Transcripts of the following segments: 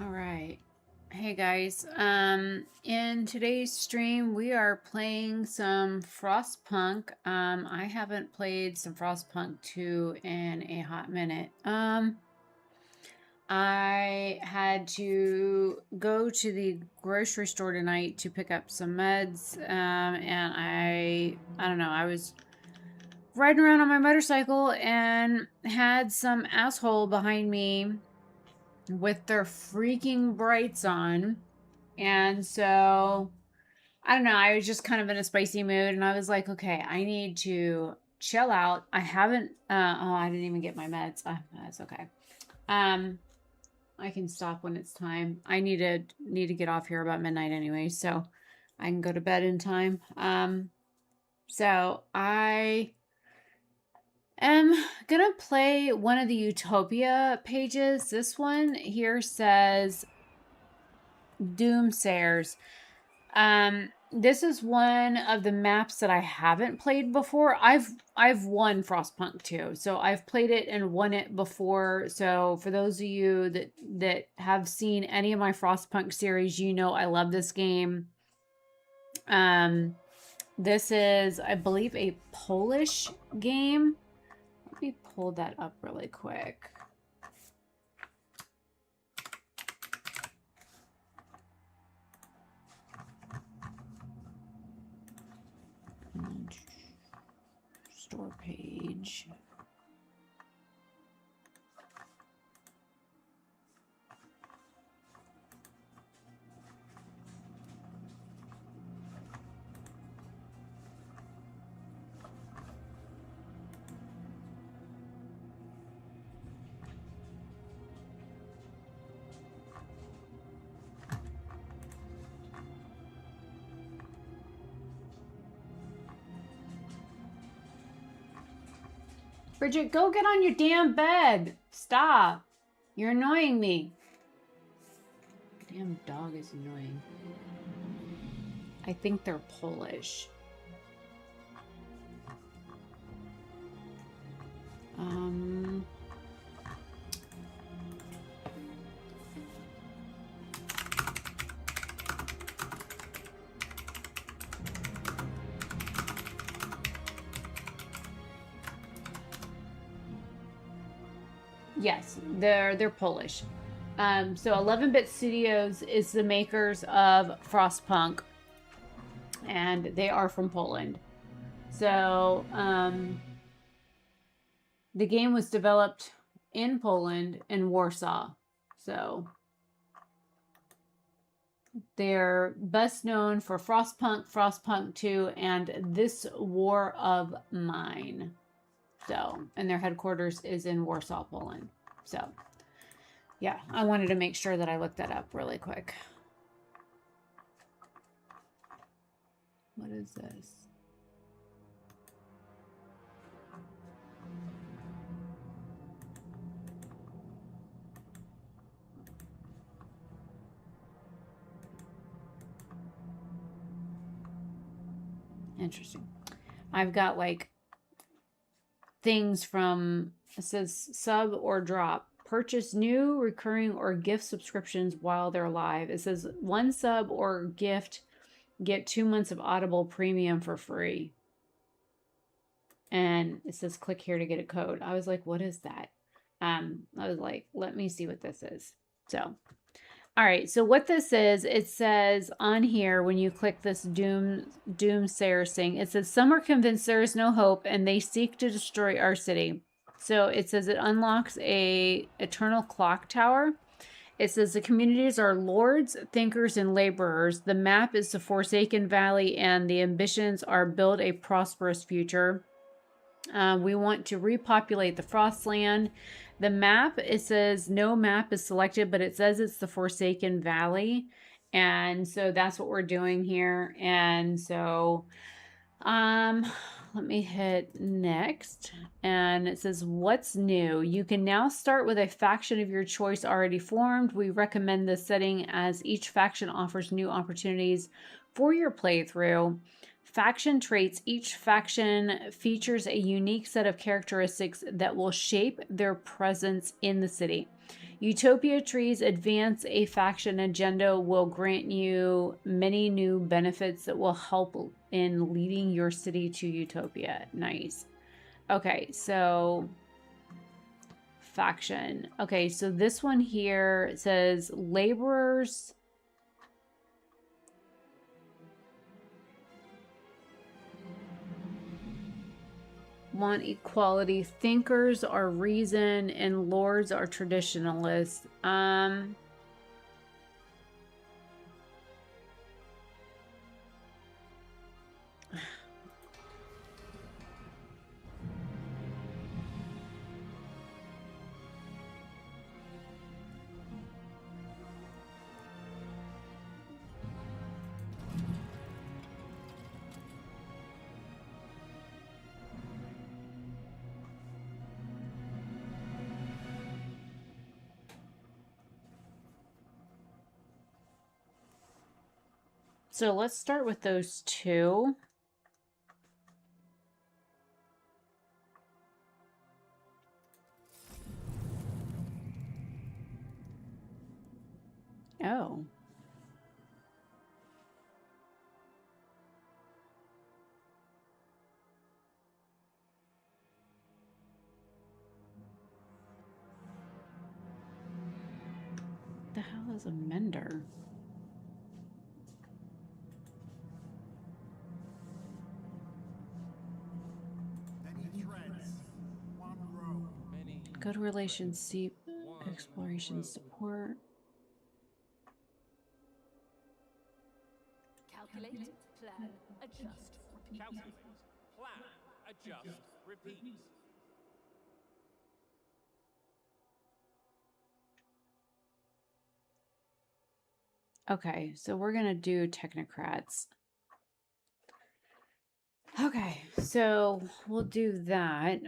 All right. Hey guys. In today's stream we are playing some Frostpunk. I haven't played some Frostpunk 2 in a hot minute. I had to go to the grocery store tonight to pick up some meds. And I don't know, I was riding around on my motorcycle and had some asshole behind me with their freaking brights on. And so, I don't know, I was just kind of in a spicy mood and I was like, okay, I need to chill out. I haven't, oh, I didn't even get my meds. That's okay. I can stop when it's time. I need to get off here about midnight anyway, so I can go to bed in time. So I am gonna play one of the Utopia pages. This one here says Doomsayers. This is one of the maps that I haven't played before. I've won Frostpunk 2, so I've played it and won it before. So for those of you that have seen any of my Frostpunk series, you know I love this game. This is, I believe, a Polish game. Let me pull that up really quick. Store page. Bridget, go get on your damn bed. Stop. You're annoying me. Damn dog is annoying. I think they're Polish. Yes, they're Polish. So 11-Bit Studios is the makers of Frostpunk, and they are from Poland. So the game was developed in Poland, in Warsaw. So they're best known for Frostpunk, Frostpunk 2, and This War of Mine. So, and their headquarters is in Warsaw, Poland. So, yeah, I wanted to make sure that I looked that up really quick. What is this? Interesting. I've got like things from, it says sub or drop. Purchase new, recurring, or gift subscriptions while they're live. It says 1 sub or gift, get 2 months of Audible Premium for free. And it says click here to get a code. I was like, what is that? I was like, let me see what this is. So, all right. So what this is, it says on here when you click this Doomsayers thing, it says some are convinced there is no hope and they seek to destroy our city. So it says it unlocks a eternal clock tower. It says the communities are lords, thinkers, and laborers. The map is the Forsaken Valley, and the ambitions are build a prosperous future. We want to repopulate the Frostland. The map, it says no map is selected, but it says it's the Forsaken Valley. And so that's what we're doing here. And so, let me hit next. And it says, what's new? You can now start with a faction of your choice already formed. We recommend this setting as each faction offers new opportunities for your playthrough. Faction traits. Each faction features a unique set of characteristics that will shape their presence in the city. Utopia trees advance a faction agenda will grant you many new benefits that will help in leading your city to utopia. Nice. Okay, so faction. Okay, so this one here says laborers want equality, thinkers are reason, and lords are traditionalists. So let's start with those two. Oh. The hell is a mender? Good relations, seep, exploration support. Calculate, plan, adjust, repeat. Calculate, plan, adjust, repeat. Okay, so we're gonna do technocrats. Okay, so we'll do that.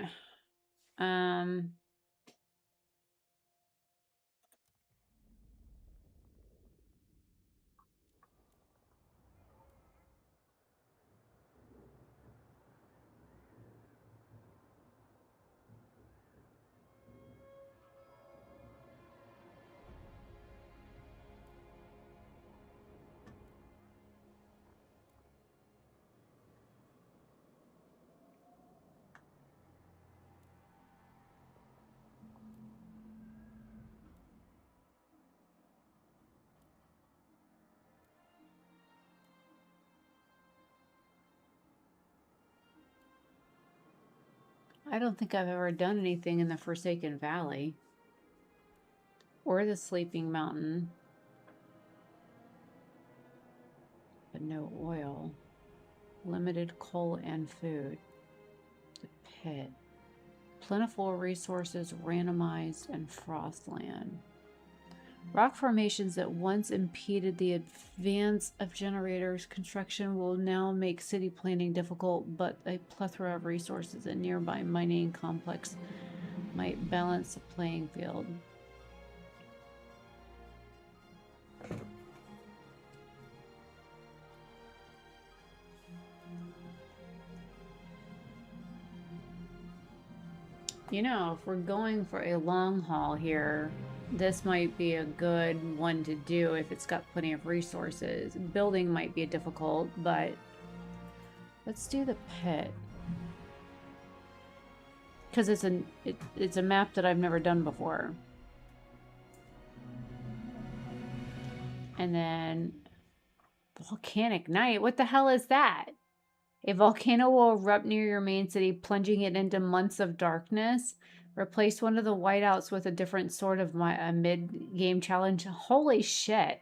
I don't think I've ever done anything in the Forsaken Valley or the Sleeping Mountain. But no oil. Limited coal and food. The pit. Plentiful resources, randomized, and frostland. Rock formations that once impeded the advance of generators construction will now make city planning difficult, but a plethora of resources and nearby mining complex might balance the playing field. You know, if we're going for a long haul here, this might be a good one to do if it's got plenty of resources. Building might be difficult, but let's do the pit. Because it's a map that I've never done before. And then volcanic night. What the hell is that? A volcano will erupt near your main city, plunging it into months of darkness. Replace one of the whiteouts with a different sort of a mid-game challenge. Holy shit.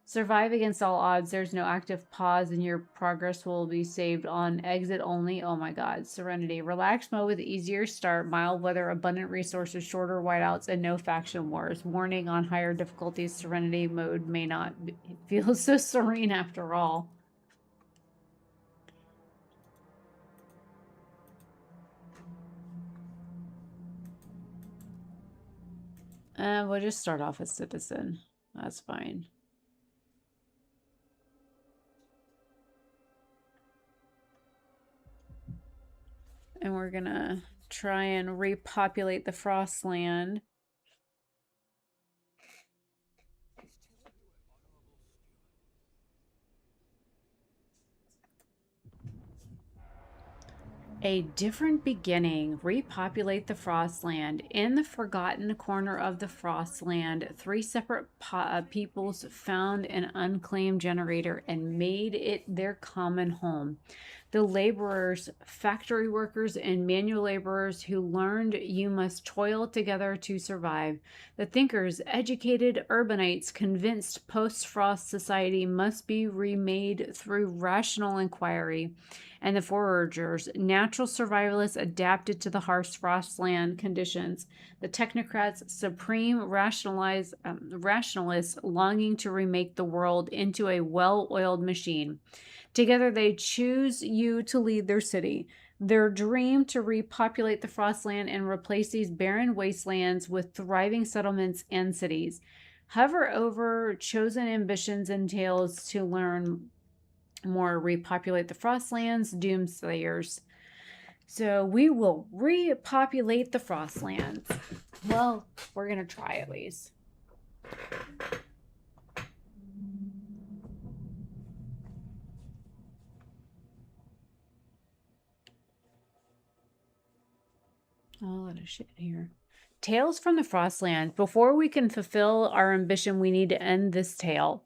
Survive against all odds. There's no active pause and your progress will be saved on exit only. Oh my god. Serenity. Relax mode with easier start, mild weather, abundant resources, shorter whiteouts, and no faction wars. Warning on higher difficulties. Serenity mode may not feel so serene after all. We'll just start off as citizen. That's fine. And we're gonna try and repopulate the Frostland. A different beginning. Repopulate the Frostland. In the forgotten corner of the Frostland, 3 separate peoples found an unclaimed generator and made it their common home. The laborers, factory workers, and manual laborers who learned you must toil together to survive. The thinkers, educated urbanites convinced post-Frost society must be remade through rational inquiry. And the foragers, natural survivalists adapted to the harsh Frostland conditions. The technocrats, supreme rationalists longing to remake the world into a well-oiled machine. Together they choose you to lead their city. Their dream to repopulate the Frostland and replace these barren wastelands with thriving settlements and cities. Hover over chosen ambitions and tales to learn more. Repopulate the Frostlands, Doomslayers. So we will repopulate the Frostlands. Well, we're going to try at least. A lot of shit here. Tales from the Frostland. Before we can fulfill our ambition, we need to end this tale.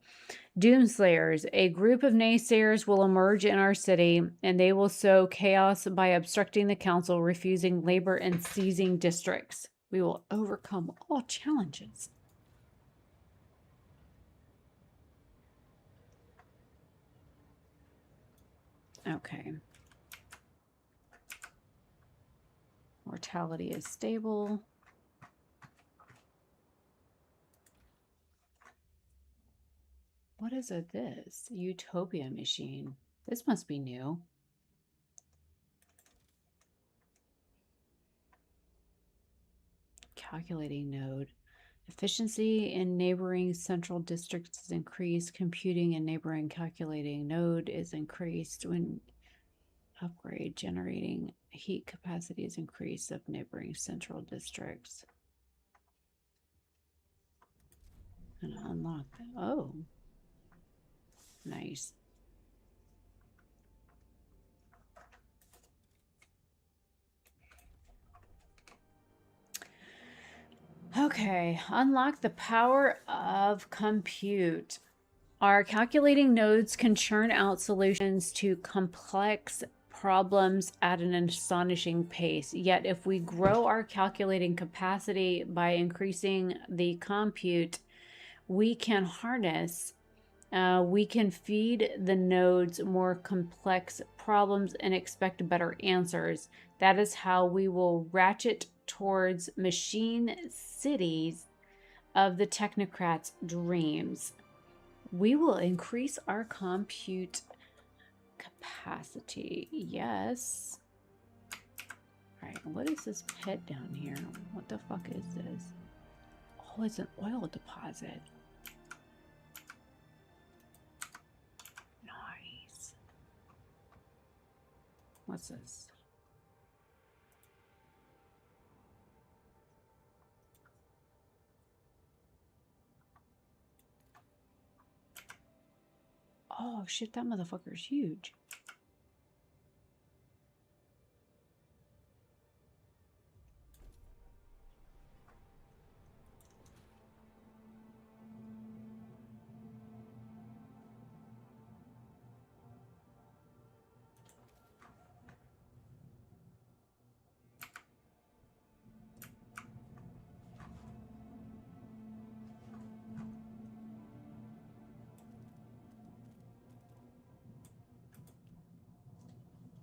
Doomslayers. A group of naysayers will emerge in our city, and they will sow chaos by obstructing the council, refusing labor, and seizing districts. We will overcome all challenges. Okay. Mortality is stable. What is this? Utopia machine. This must be new. Calculating node. Efficiency in neighboring central districts is increased. Computing in neighboring calculating node is increased when upgrade. Generating heat capacity is increased of neighboring central districts. And unlock that. Oh. Nice. Okay, unlock the power of compute. Our calculating nodes can churn out solutions to complex problems at an astonishing pace. Yet if we grow our calculating capacity by increasing the compute, we can harness, we can feed the nodes more complex problems and expect better answers. That is how we will ratchet towards machine cities of the technocrats' dreams. We will increase our compute capacity. Yes. All right, what is this pit down here? What the fuck is this? Oh, it's an oil deposit. Nice. What's this? Oh shit, that motherfucker's huge.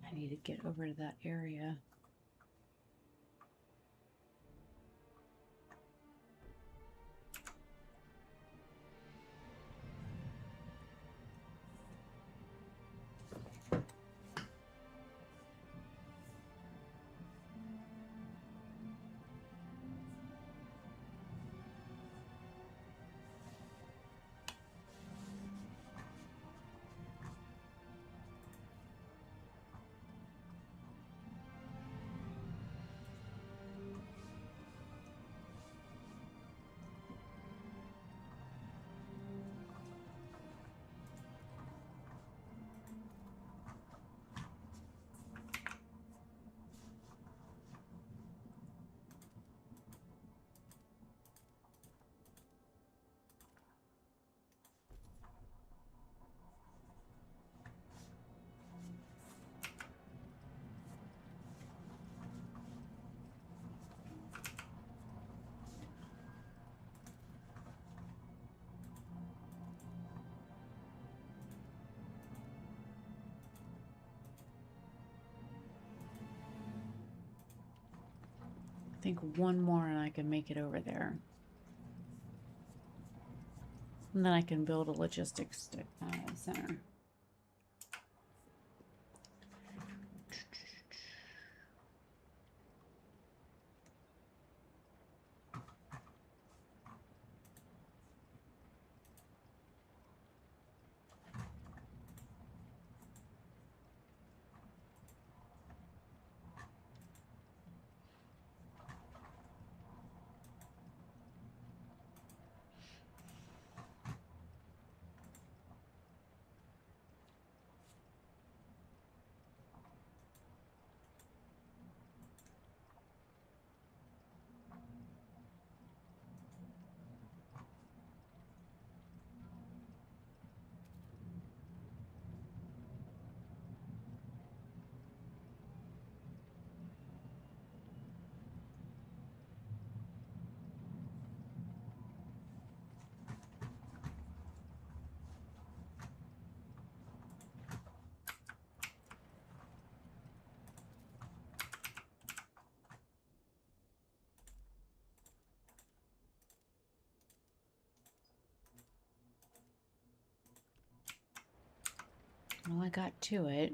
I need to get over to that area. think one more and I can make it over there. And then I can build a logistics center. Well, I got to it.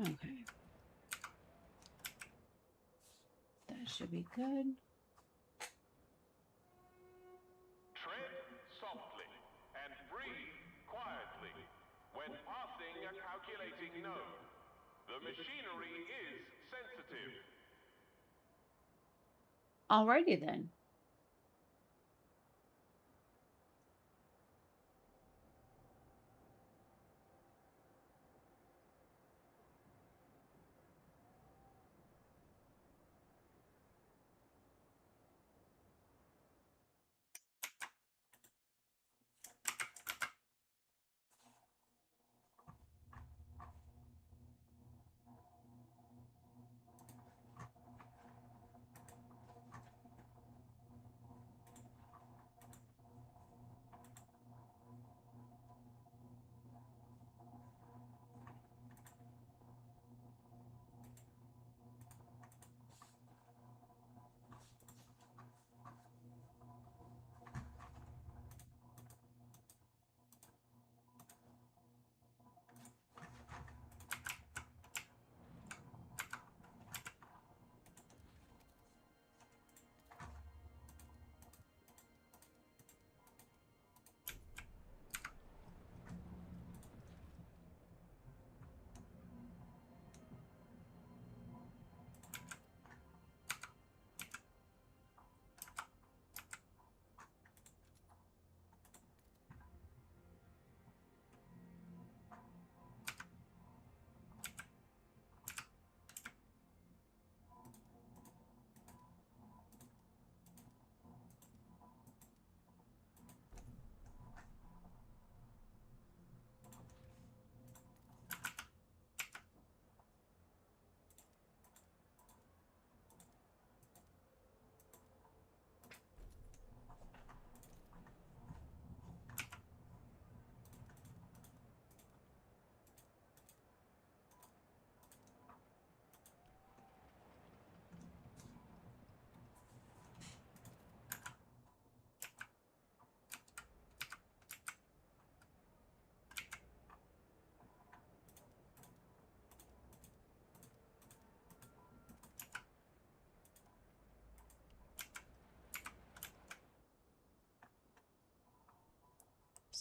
Okay. That should be good. Tread softly and breathe quietly when passing a calculating node. The machinery is sensitive. Alrighty then.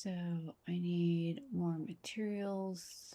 So I need more materials.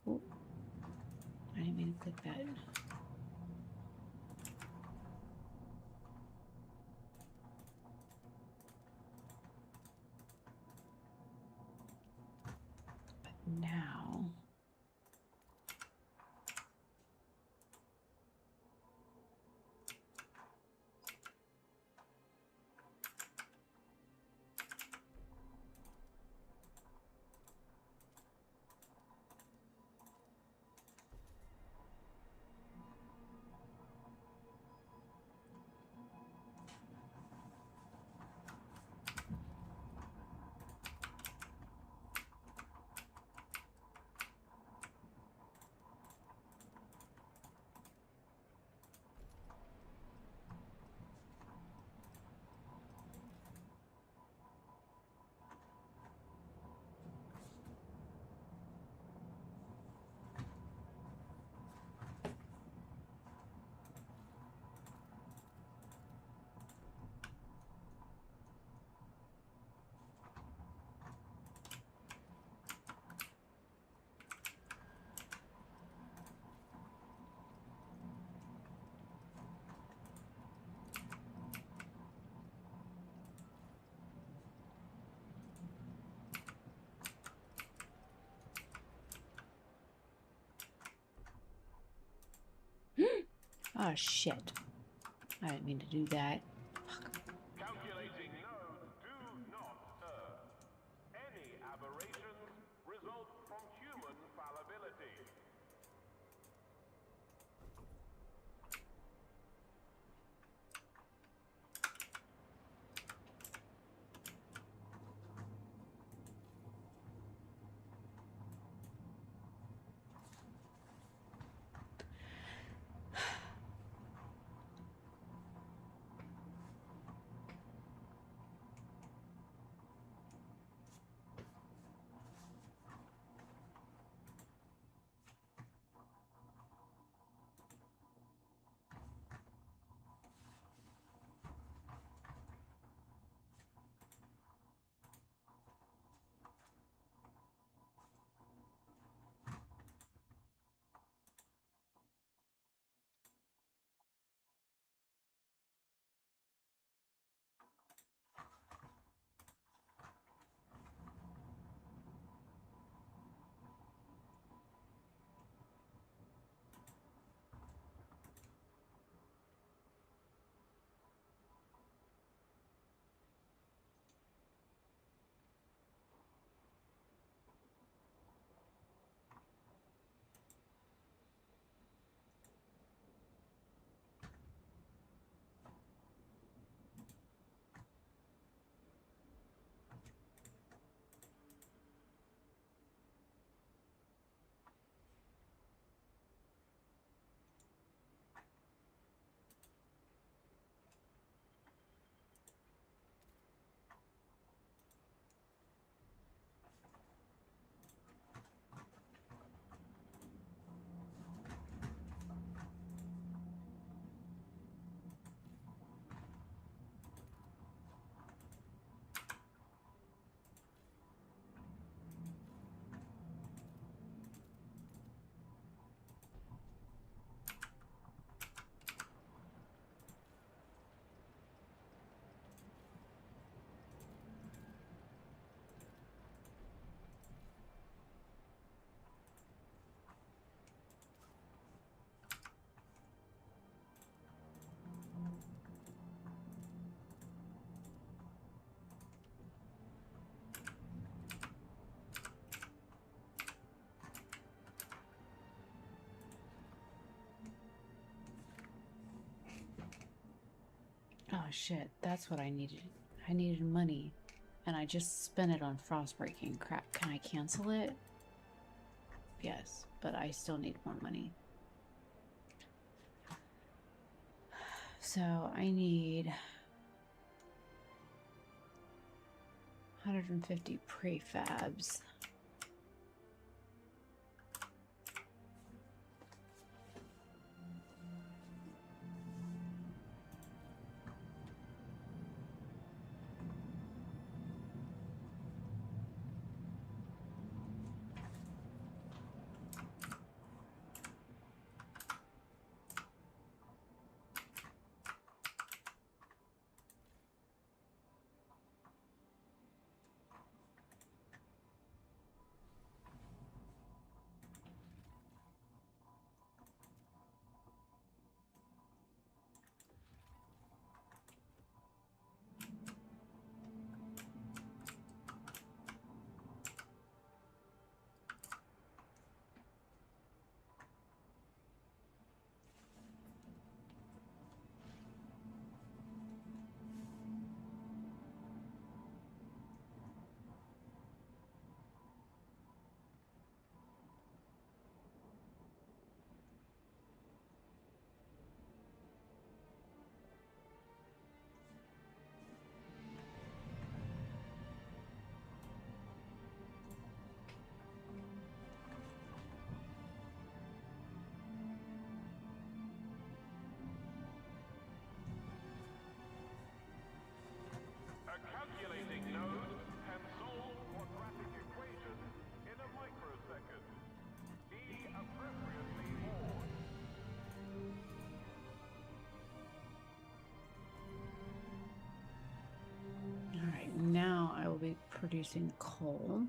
Oh, I didn't mean to click that. But now. Oh, shit. I didn't mean to do that. Calculating nodes do not err. Any aberrations result from human fallibility. Oh shit, that's what I needed. I needed money. And I just spent it on frostbreaking. Crap, can I cancel it? Yes, but I still need more money. So I need 150 prefabs. A calculating node can solve quadratic equations in a microsecond. Be appropriately bored. All right, now I will be producing coal.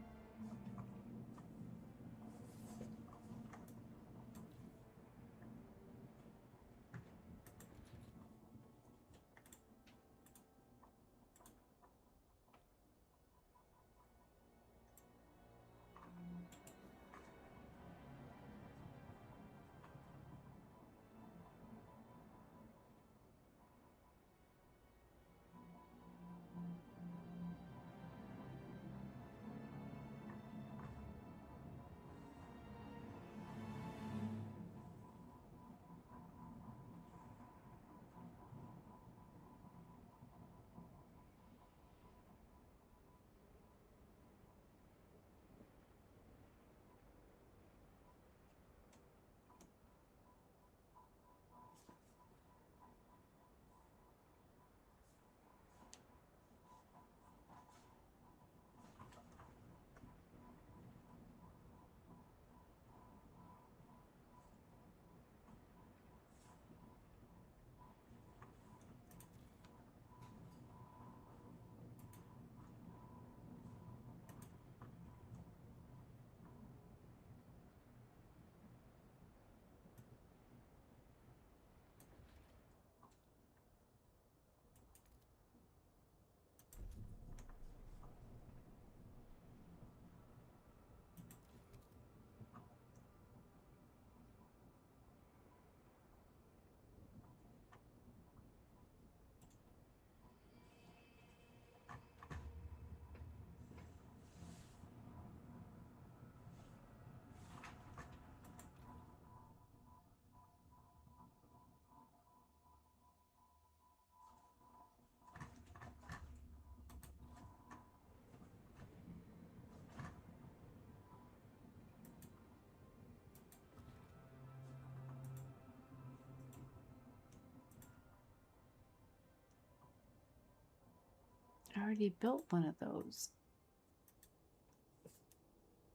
I already built one of those.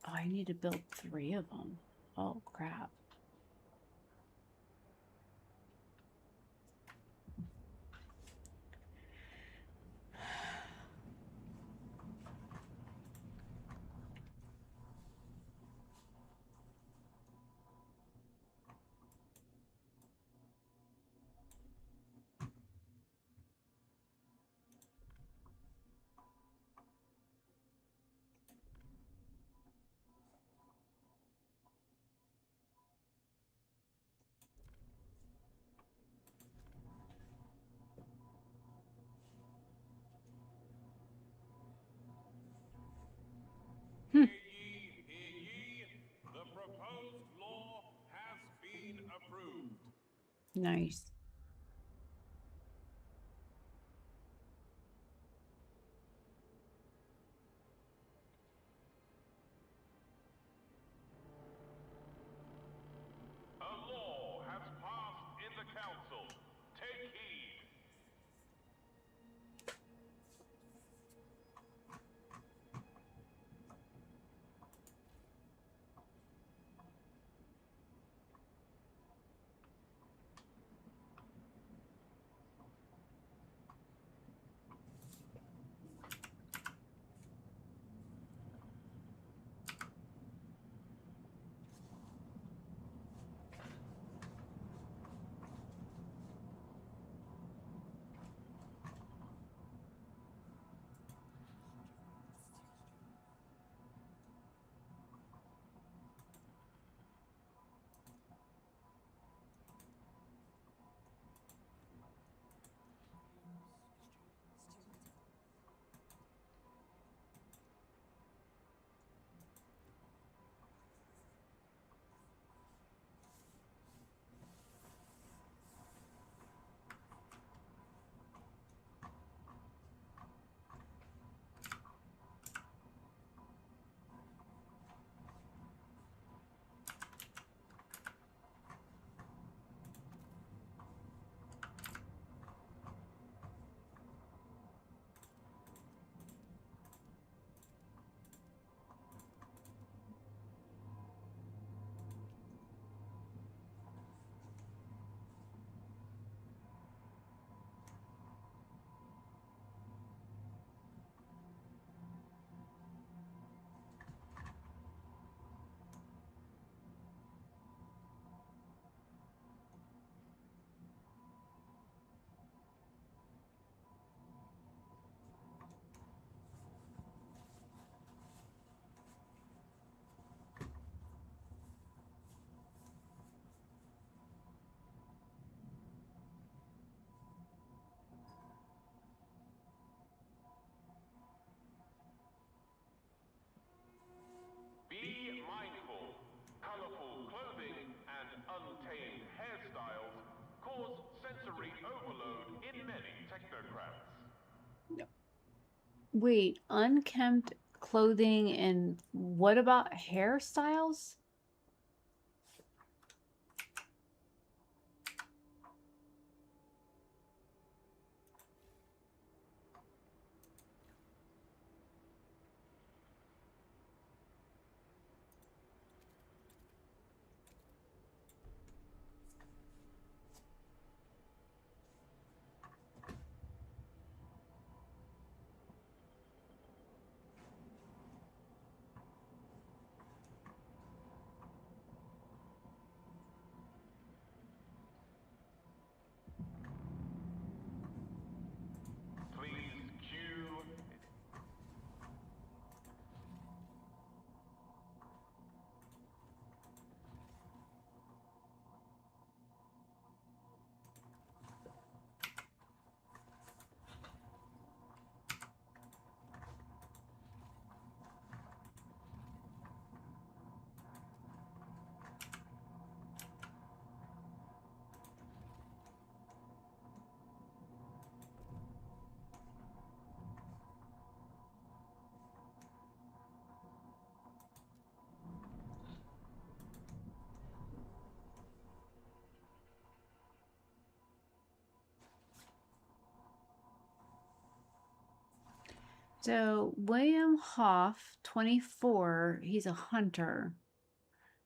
Oh, I need to build 3 of them. Oh, crap. Nice. A law has passed in the council. Take heed. Be mindful. Colorful clothing and untamed hairstyles cause sensory overload in many technocrats. Wait, unkempt clothing and what about hairstyles? Please cue. So William Hoff, 24, he's a hunter.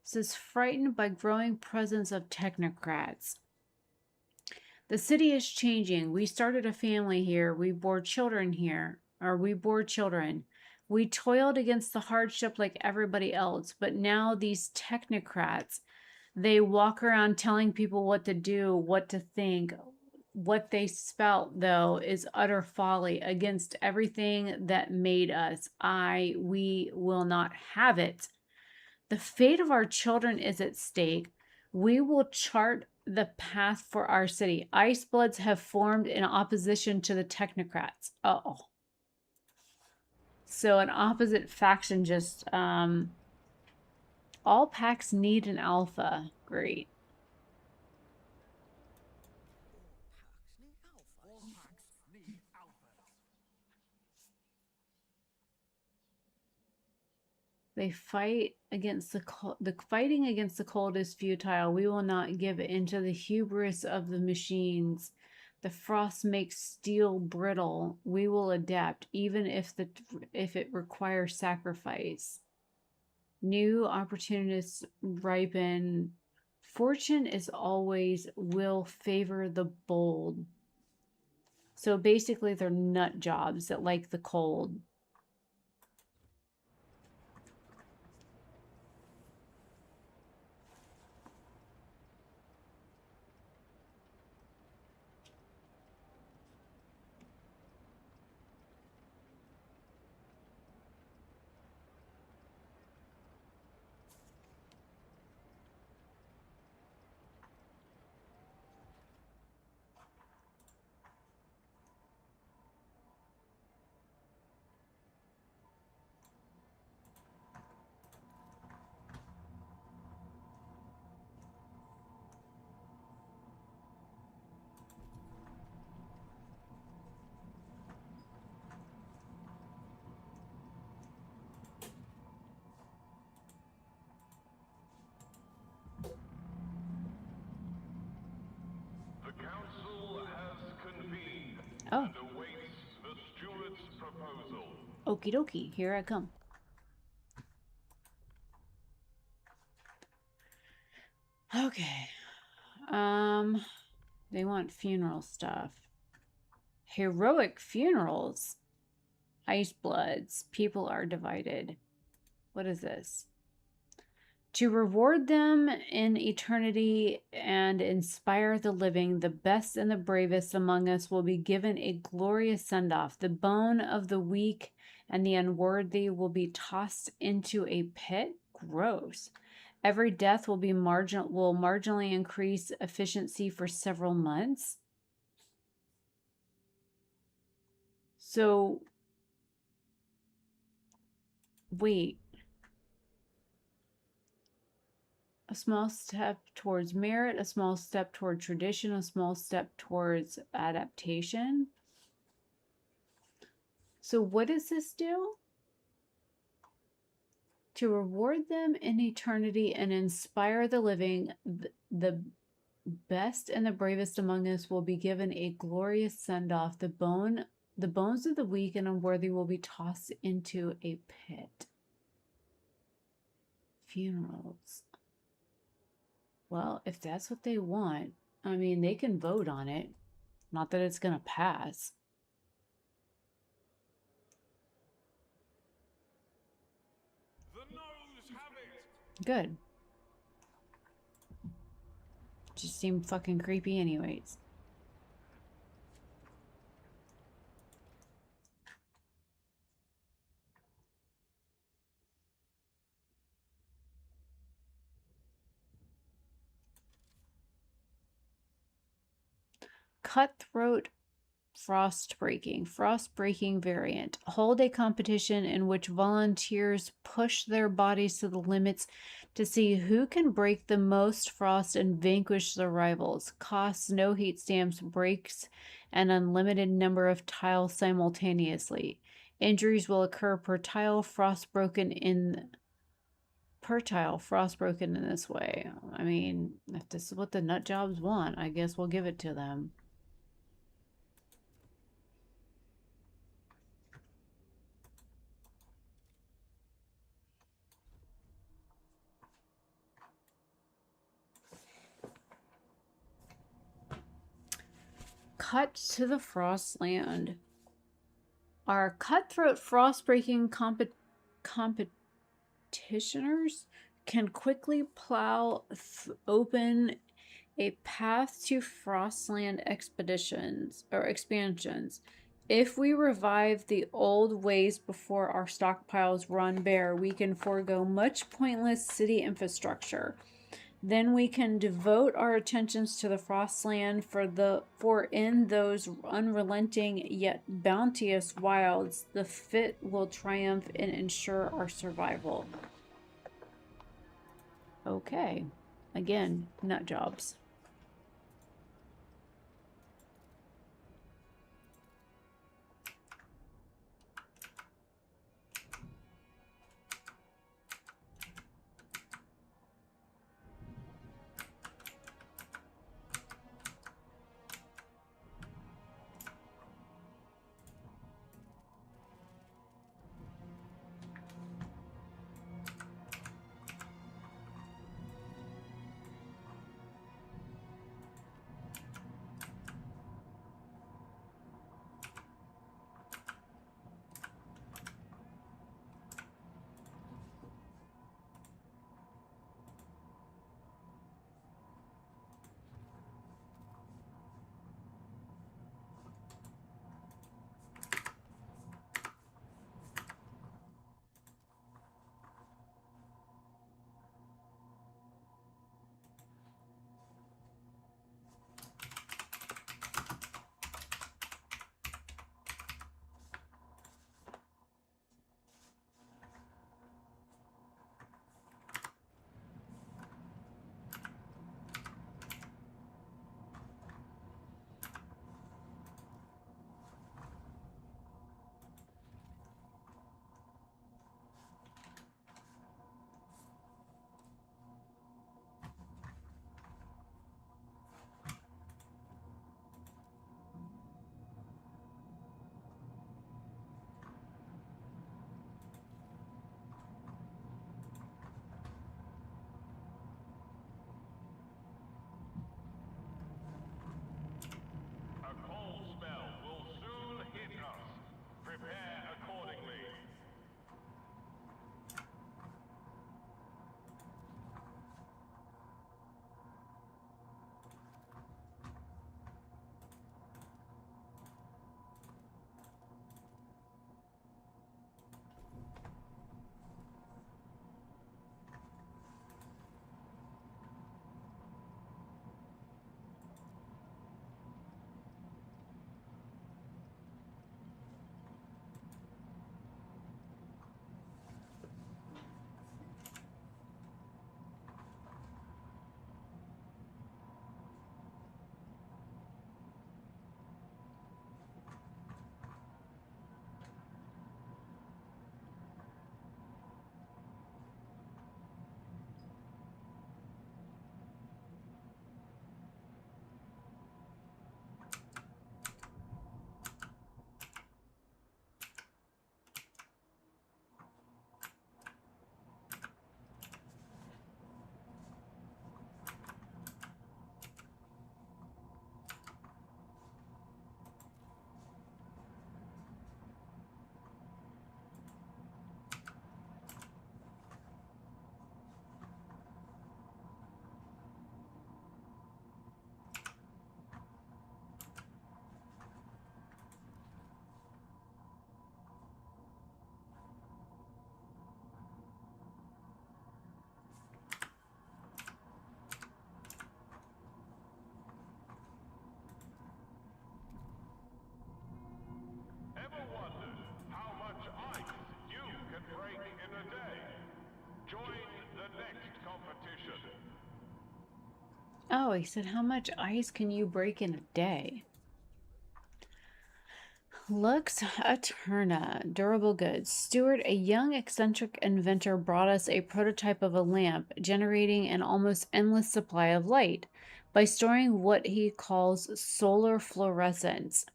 Says frightened by growing presence of technocrats. The city is changing. We started a family here. We bore children here, or we bore children. We toiled against the hardship like everybody else, but now these technocrats, they walk around telling people what to do, what to think. What they spout, though, is utter folly against everything that made us. We will not have it. The fate of our children is at stake. We will chart the path for our city. Ice Bloods have formed in opposition to the technocrats. Oh. So an opposite faction just all packs need an alpha. Great. They fight against the cold. The fighting against the cold is futile. We will not give in to the hubris of the machines. The frost makes steel brittle. We will adapt, even if it requires sacrifice. New opportunities ripen. Fortune is always will favor the bold. So basically, they're nut jobs that like the cold. The council has convened Oh, and awaits the steward's proposal. okie dokie. Here I come. Okay. They want funeral stuff. Heroic funerals. Ice bloods. People are divided. What is this? To reward them in eternity and inspire the living, the best and the bravest among us will be given a glorious send-off. The bone of the weak and the unworthy will be tossed into a pit. Gross. Every death will marginally increase efficiency for several months. So, wait. A small step towards merit, a small step toward tradition, a small step towards adaptation. So what does this do? To reward them in eternity and inspire the living, the best and the bravest among us will be given a glorious send-off. The bones of the weak and unworthy will be tossed into a pit. Funerals. Well, if that's what they want, I mean, they can vote on it. Not that it's going to pass. The noes have it. Good. Just seemed fucking creepy anyways. Cutthroat frost breaking variant. Hold a competition in which volunteers push their bodies to the limits to see who can break the most frost and vanquish their rivals. Costs no heat stamps, breaks an unlimited number of tiles simultaneously. Injuries will occur per tile frostbroken in this way. I mean, if this is what the nut jobs want, I guess we'll give it to them. Cut to the Frostland. Our cutthroat frost-breaking competitioners can quickly plow open a path to Frostland expansions. If we revive the old ways before our stockpiles run bare, we can forego much pointless city infrastructure. Then we can devote our attentions to the Frostland, for in those unrelenting yet bounteous wilds, the fit will triumph and ensure our survival. Okay. Again, nut jobs. Oh, he said, how much ice can you break in a day? Lux Eterna, durable goods. Stewart, a young eccentric inventor, brought us a prototype of a lamp generating an almost endless supply of light by storing what he calls solar fluorescence.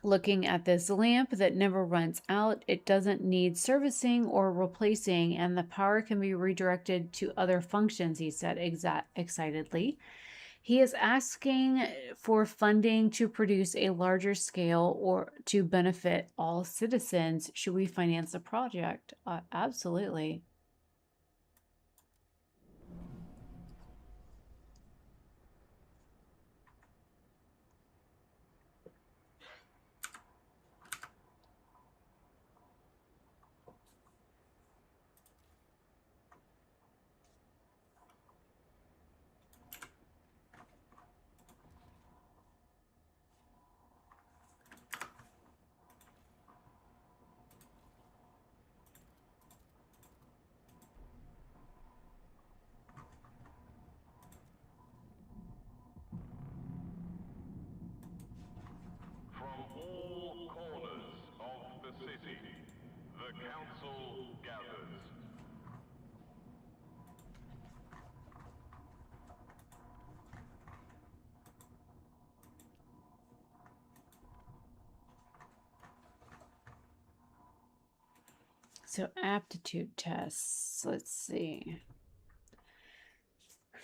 Looking at this lamp that never runs out, it doesn't need servicing or replacing, and the power can be redirected to other functions, he said excitedly. He is asking for funding to produce a larger scale or to benefit all citizens. Should we finance the project? Absolutely. From all corners of the city, the council gathers. So aptitude tests. Let's see.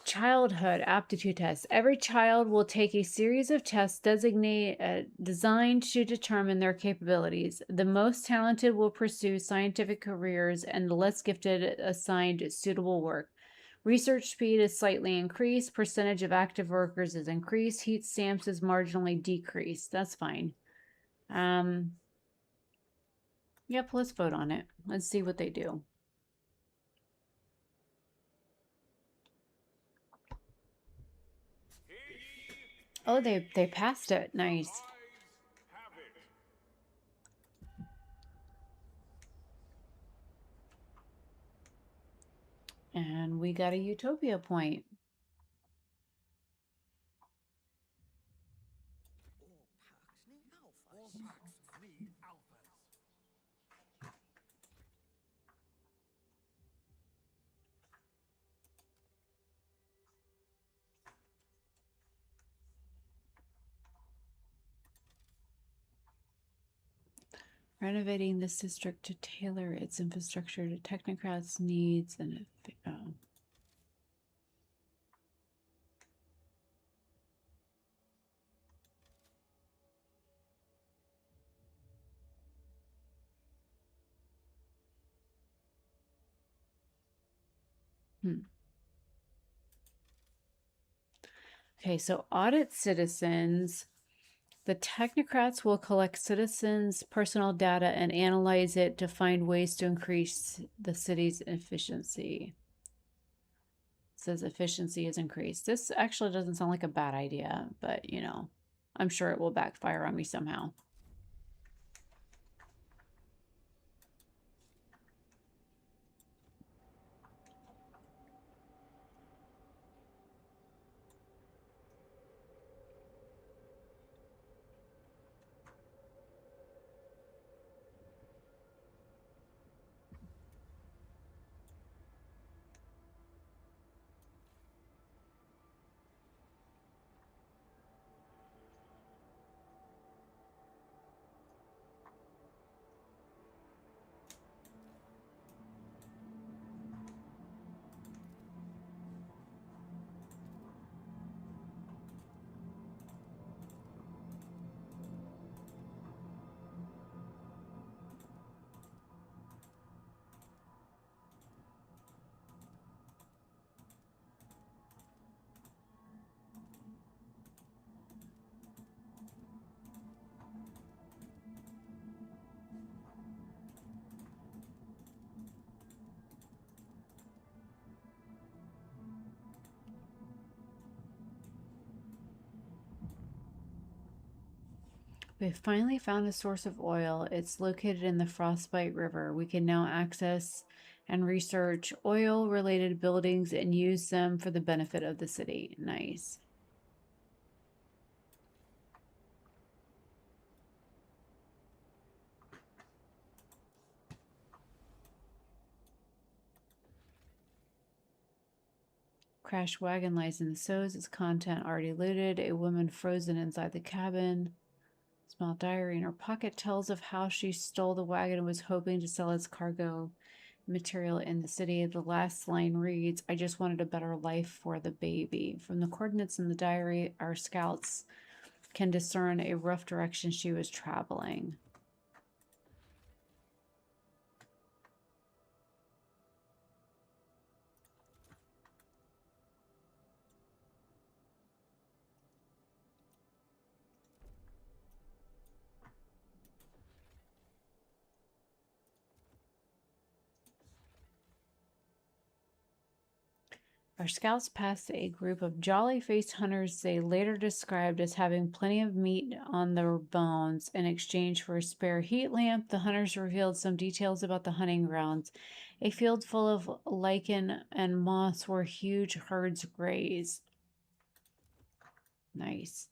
Childhood aptitude tests. Every child will take a series of tests designed to determine their capabilities. The most talented will pursue scientific careers, and the less gifted assigned suitable work. Research speed is slightly increased. Percentage of active workers is increased. Heat stamps is marginally decreased. That's fine. Yep, let's vote on it. Let's see what they do. Oh, they passed it. Nice. Eyes have it. And we got a Utopia point. All packs need alphas. Renovating this district to tailor its infrastructure to technocrats' needs and Okay, so audit citizens. The technocrats will collect citizens' personal data and analyze it to find ways to increase the city's efficiency. It says efficiency is increased. This actually doesn't sound like a bad idea, but you know, I'm sure it will backfire on me somehow. We've finally found a source of oil. It's located in the Frostbite River. We can now access and research oil-related buildings and use them for the benefit of the city. Nice. Crash wagon lies in the Sows. Its content already looted. A woman frozen inside the cabin. Small diary in her pocket tells of how she stole the wagon and was hoping to sell its cargo material in the city. The last line reads, I just wanted a better life for the baby. From the coordinates in the diary, our scouts can discern a rough direction she was traveling. Our scouts passed a group of jolly-faced hunters they later described as having plenty of meat on their bones. In exchange for a spare heat lamp, the hunters revealed some details about the hunting grounds. A field full of lichen and moss where huge herds grazed. Nice.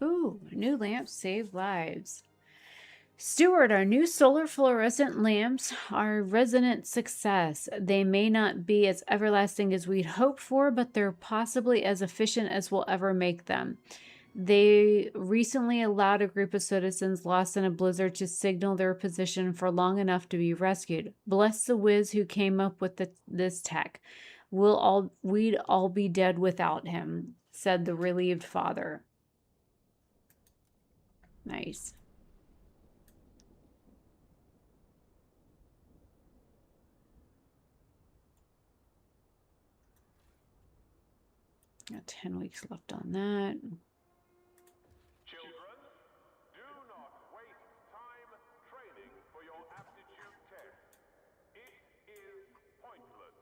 Ooh, new lamps save lives. Stewart, our new solar fluorescent lamps are a resonant success. They may not be as everlasting as we'd hoped for, but they're possibly as efficient as we'll ever make them. They recently allowed a group of citizens lost in a blizzard to signal their position for long enough to be rescued. Bless the whiz who came up with this tech. We'd all be dead without him, said the relieved father. Nice. Got 10 weeks left on that. Children, do not waste time training for your aptitude test. It is pointless.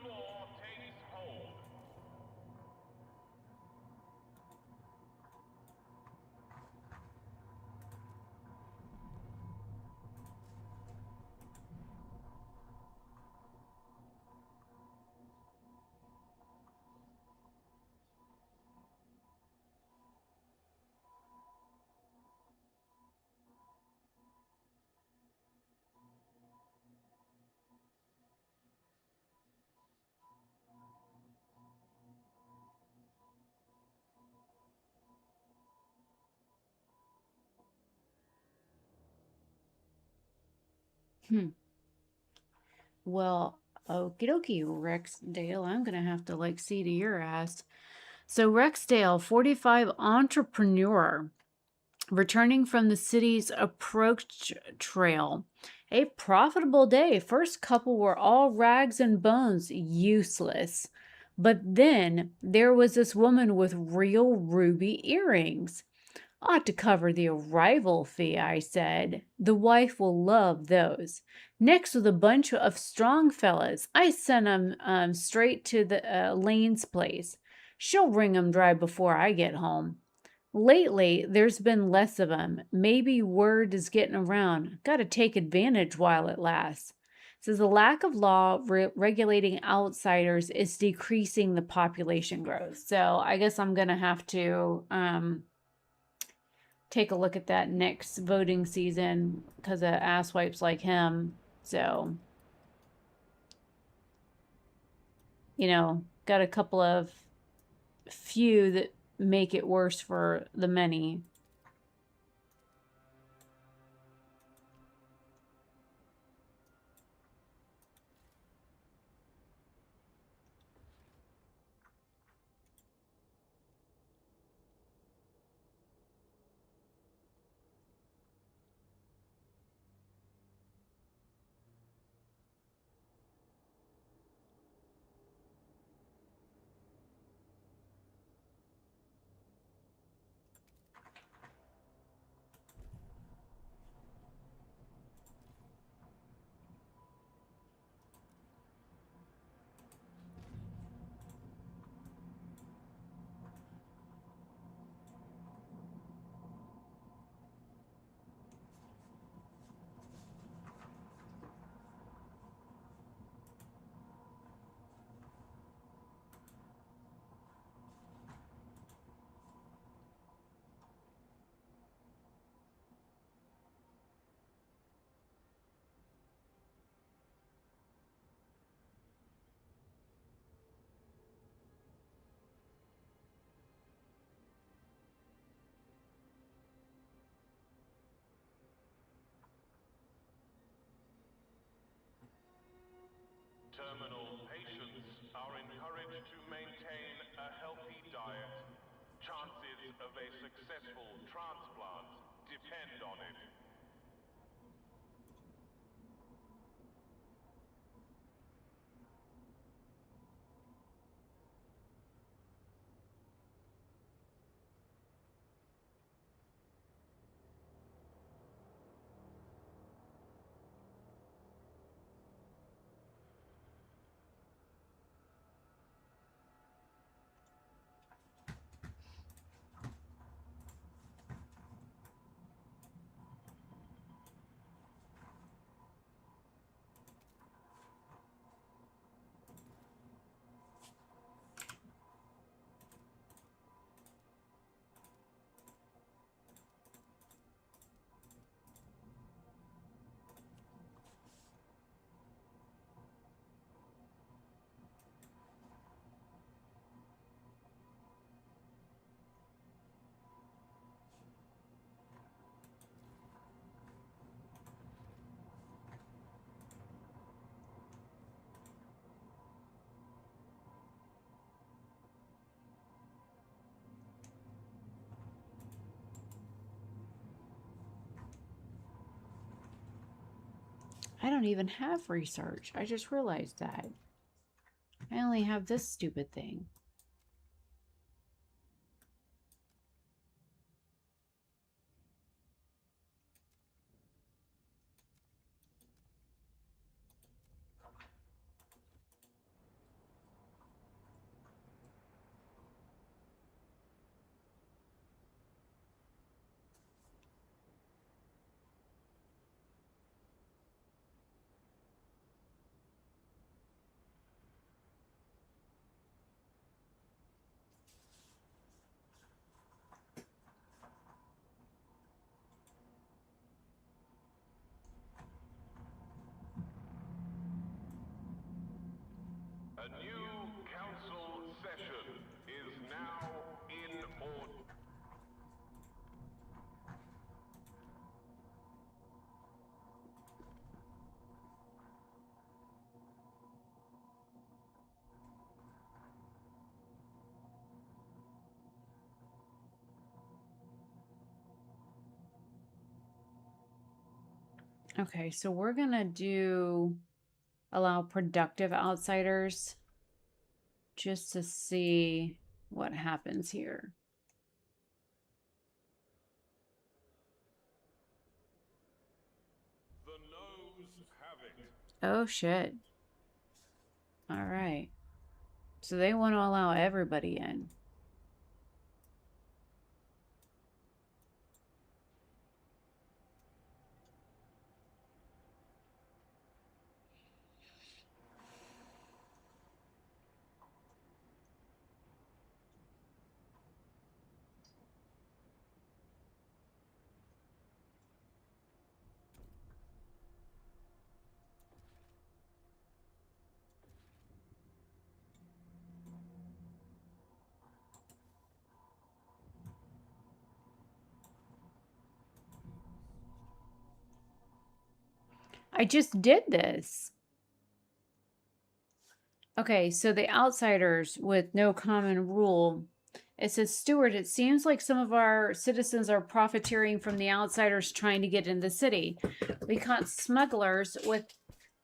law takes hold. Hmm. Well, okie dokie, Rexdale. I'm gonna have to like see to your ass. So Rexdale, 45 entrepreneur, returning from the city's approach trail. A profitable day. First couple were all rags and bones, useless. But then there was this woman with real ruby earrings. Ought to cover the arrival fee, I said. The wife will love those. Next with a bunch of strong fellas. I sent 'em straight to the Lane's place. She'll wring 'em dry before I get home. Lately, there's been less of 'em. Maybe word is getting around. Got to take advantage while it lasts. Says the lack of law regulating outsiders is decreasing the population growth. So I guess I'm gonna have to take a look at that next voting season because of asswipes like him. So, got a couple of few that make it worse for the many. Terminal patients are encouraged to maintain a healthy diet. Chances of a successful transplant depend on it. I don't even have research. I just realized that. I only have this stupid thing. A new council session is now in order. Okay, so we're gonna do allow productive outsiders just to see what happens here. The noes have it. Oh shit. All right. So they want to allow everybody in. I just did this. Okay, so the outsiders with no common rule. It says, Stewart, it seems like some of our citizens are profiteering from the outsiders trying to get in the city. We caught smugglers with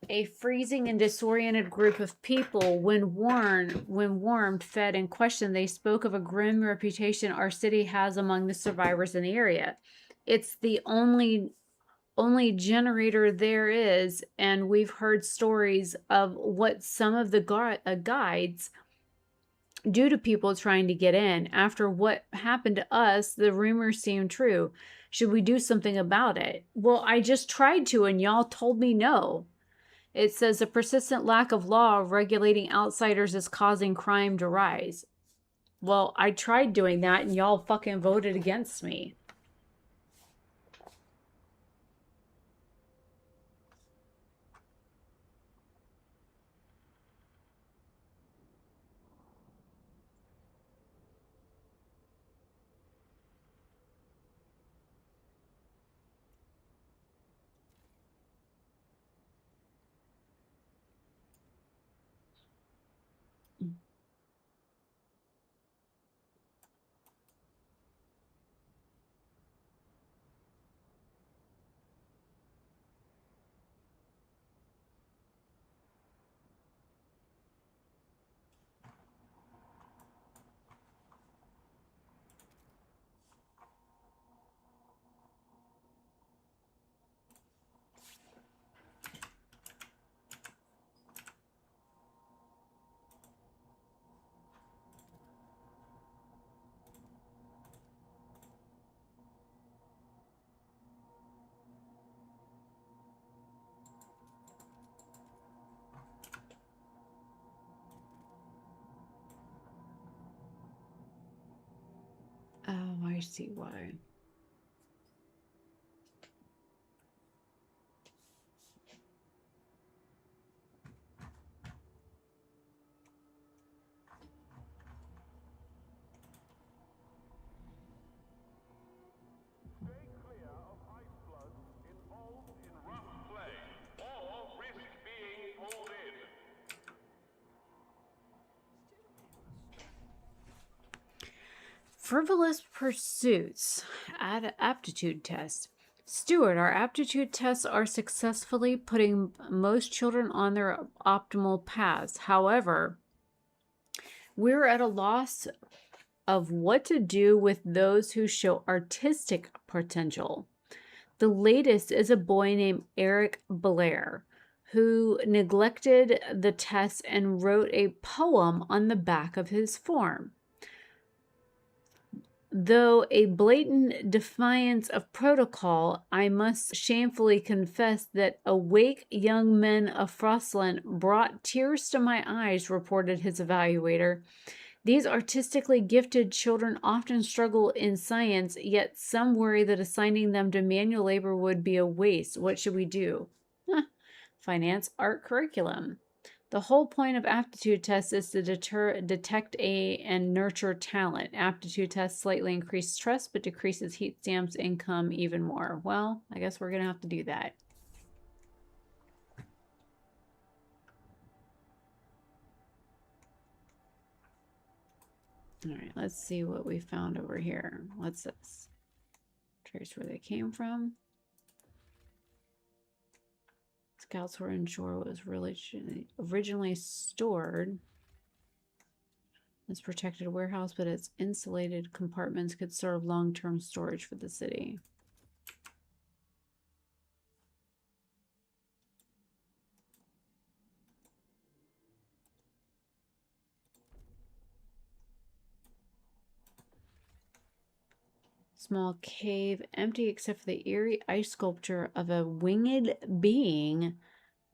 a freezing and disoriented group of people. When warmed, fed, and questioned, they spoke of a grim reputation our city has among the survivors in the area. It's the only generator there is, and we've heard stories of what some of the guides do to people trying to get in. After what happened to us, the rumors seem true. Should we do something about it? Well, I just tried to, and y'all told me no. It says a persistent lack of law regulating outsiders is causing crime to rise. Well, I tried doing that, and y'all fucking voted against me. Oh, I see why. Stay clear of ice bloods involved in rough play, or risk being pulled in. Frivolous pursuits. Aptitude test. Stewart, our aptitude tests are successfully putting most children on their optimal paths. However, we're at a loss of what to do with those who show artistic potential. The latest is a boy named Eric Blair, who neglected the test and wrote a poem on the back of his form. Though a blatant defiance of protocol, I must shamefully confess that awake young men of Frostland brought tears to my eyes, reported his evaluator. These artistically gifted children often struggle in science, yet some worry that assigning them to manual labor would be a waste. What should we do? Finance art curriculum. The whole point of aptitude tests is to detect and nurture talent. Aptitude tests slightly increase trust, but decreases heat stamps income even more. Well, I guess we're gonna have to do that. All right, let's see what we found over here. What's this? Trace where they came from. Scouts were unsure what was really originally stored. This protected warehouse, but its insulated compartments could serve long-term storage for the city. Small cave, empty except for the eerie ice sculpture of a winged being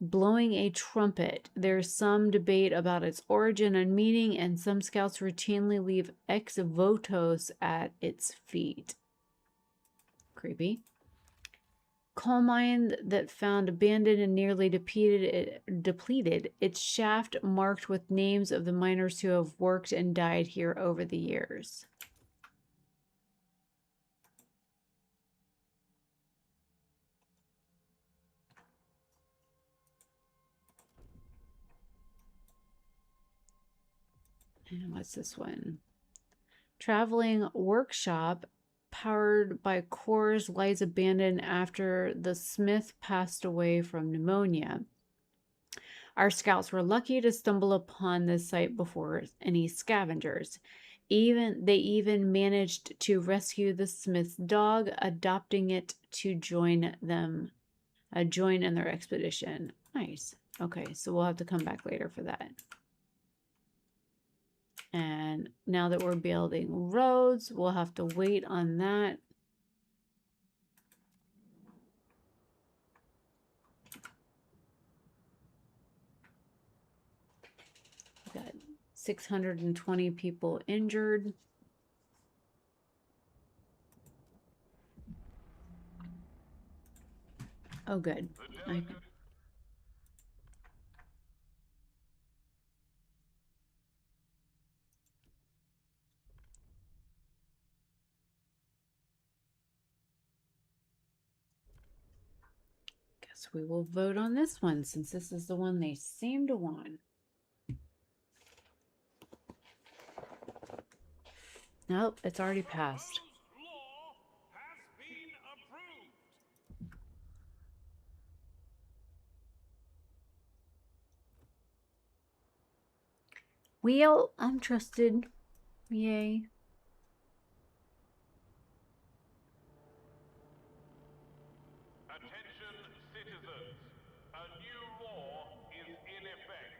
blowing a trumpet. There's some debate about its origin and meaning, and some scouts routinely leave ex votos at its feet. Creepy. Coal mine that found abandoned and nearly depleted, its shaft marked with names of the miners who have worked and died here over the years. And what's this one? Traveling workshop powered by cores lies abandoned after the smith passed away from pneumonia. Our scouts were lucky to stumble upon this site before any scavengers. They even managed to rescue the smith's dog, adopting it to join in their expedition. Nice. Okay, so we'll have to come back later for that. And now that we're building roads, we'll have to wait on that. We got 620 people injured. Oh, good. Guess we will vote on this one since this is the one they seem to want. Nope, it's already passed. Law has been approved. Well, I'm trusted. Yay. Attention, citizens. A new law is in effect.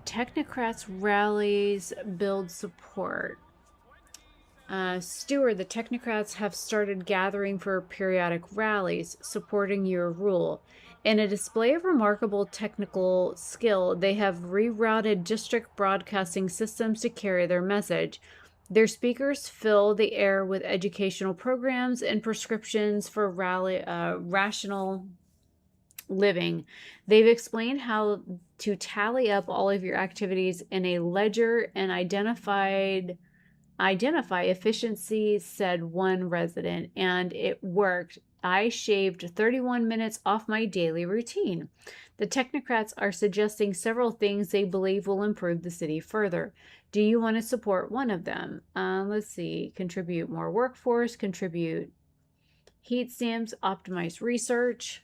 Technocrats rallies build support. Steward, the Technocrats have started gathering for periodic rallies supporting your rule. In a display of remarkable technical skill, they have rerouted district broadcasting systems to carry their message. Their speakers fill the air with educational programs and prescriptions for rational living. They've explained how to tally up all of your activities in a ledger and identify efficiency, said one resident, and it worked. I shaved 31 minutes off my daily routine. The technocrats are suggesting several things they believe will improve the city further. Do you want to support one of them? Let's see. Contribute more workforce, contribute heat stamps, optimize research.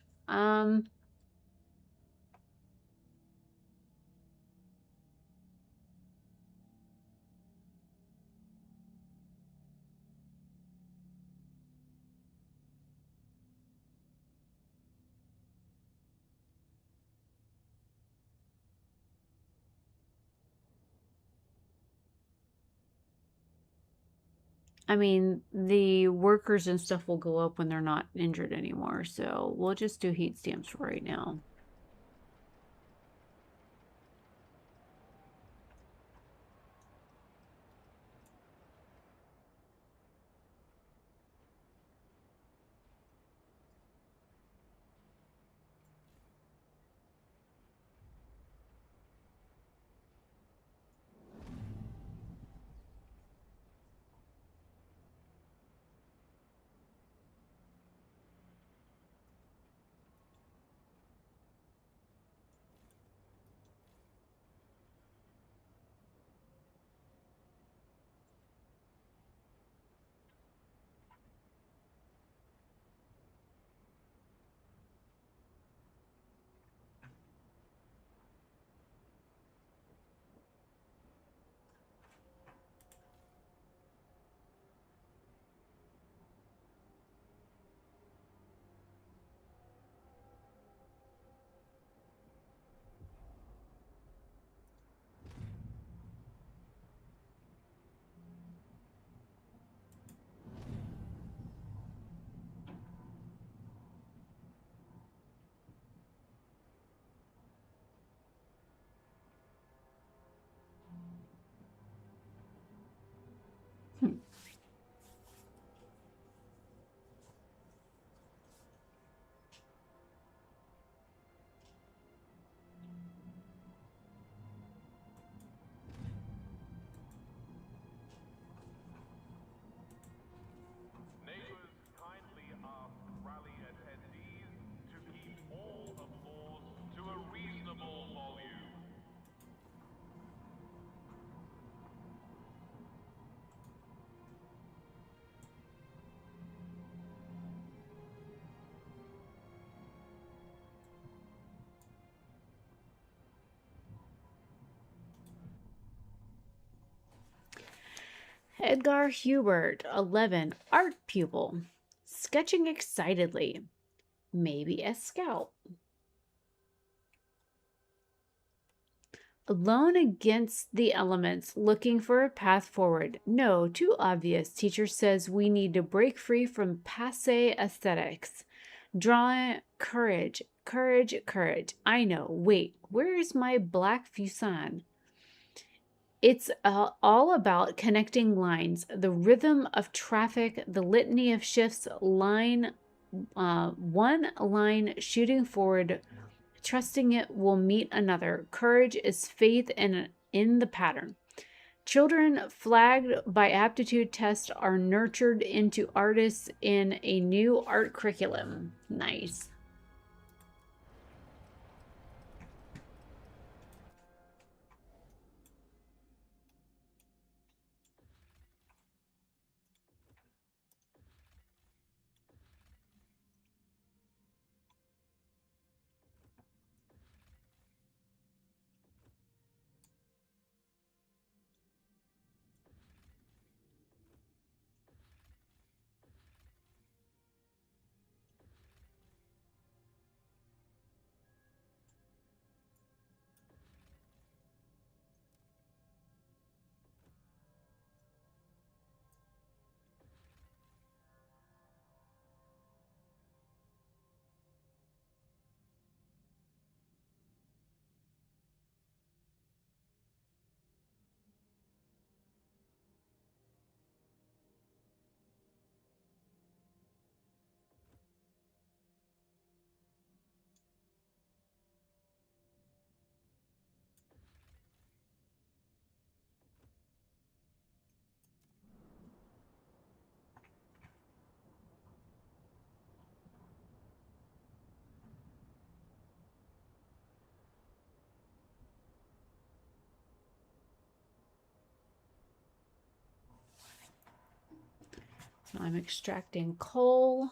I mean, the workers and stuff will go up when they're not injured anymore. So we'll just do heat stamps for right now. Neighbors kindly ask rally attendees to keep all applause to a reasonable volume. Edgar Hubert, 11, art pupil, sketching excitedly, maybe a scout. Alone against the elements, looking for a path forward. No, too obvious. Teacher says we need to break free from passe aesthetics. Drawing courage, courage, courage. I know. Wait, where is my black fusan? It's all about connecting lines, the rhythm of traffic, the litany of shifts, one line shooting forward, trusting it will meet another. Courage is faith in the pattern. Children flagged by aptitude tests are nurtured into artists in a new art curriculum. Nice. So I'm extracting coal,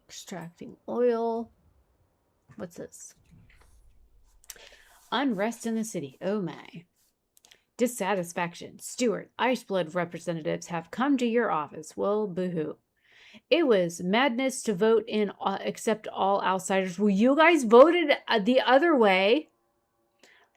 extracting oil. What's this? Unrest in the city. Oh my. Dissatisfaction. Stewart, Iceblood representatives have come to your office. Well, boo-hoo. It was madness to vote in accept all outsiders. Well, you guys voted the other way.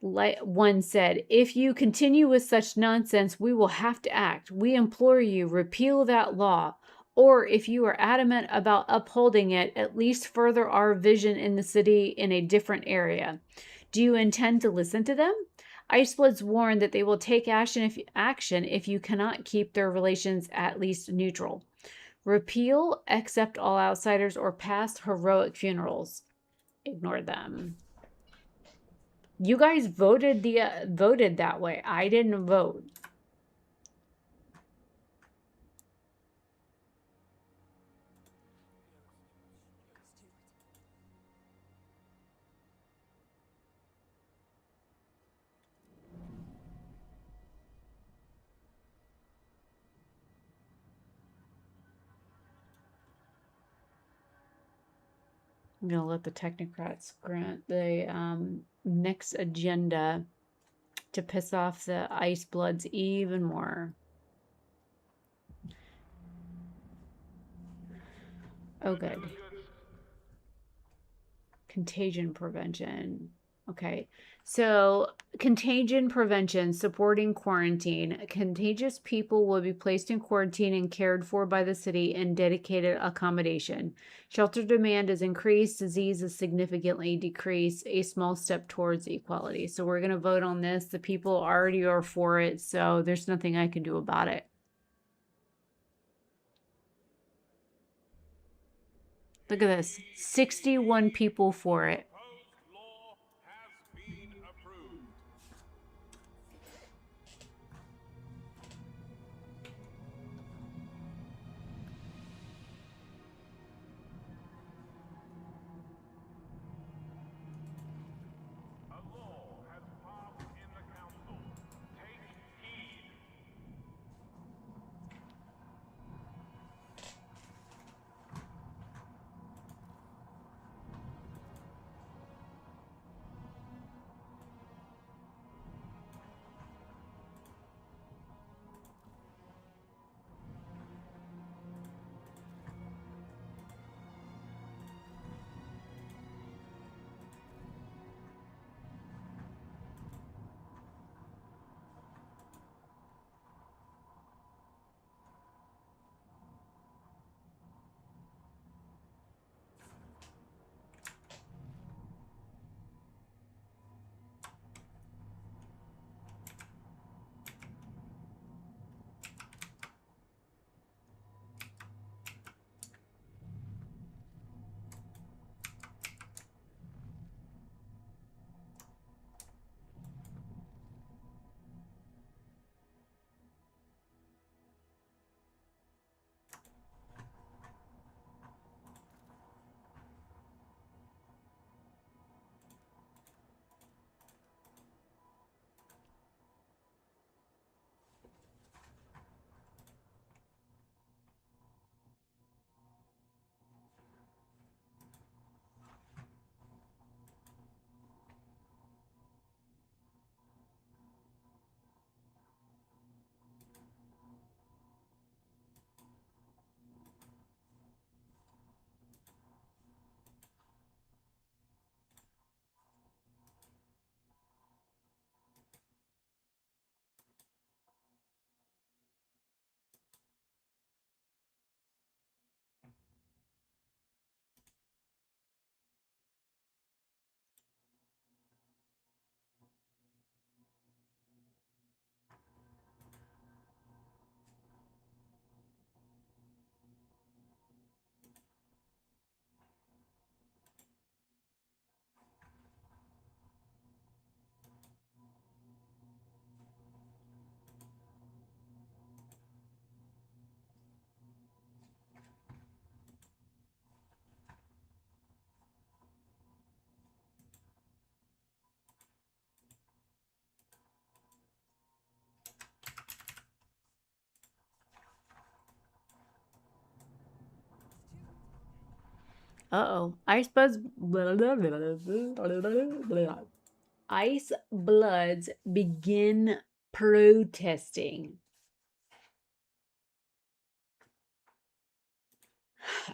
one said, if you continue with such nonsense, we will have to act. We implore you, repeal that law. Or if you are adamant about upholding it, at least further our vision in the city in a different area. Do you intend to listen to them? Icebloods warn that they will take action if you cannot keep their relations at least neutral. Repeal, accept all outsiders, or pass heroic funerals. Ignore them. You guys voted voted that way. I didn't vote. I'm going to let the technocrats grant the next agenda to piss off the Icebloods even more. Oh, good. Contagion prevention. Okay. So, contagion prevention, supporting quarantine. Contagious people will be placed in quarantine and cared for by the city in dedicated accommodation. Shelter demand is increased, disease is significantly decreased, a small step towards equality. So, we're going to vote on this. The people already are for it, so there's nothing I can do about it. Look at this. 61 people for it. Proposed law has been approved. A law has passed in the council. Take heed. Uh-oh. Ice Bloods begin protesting.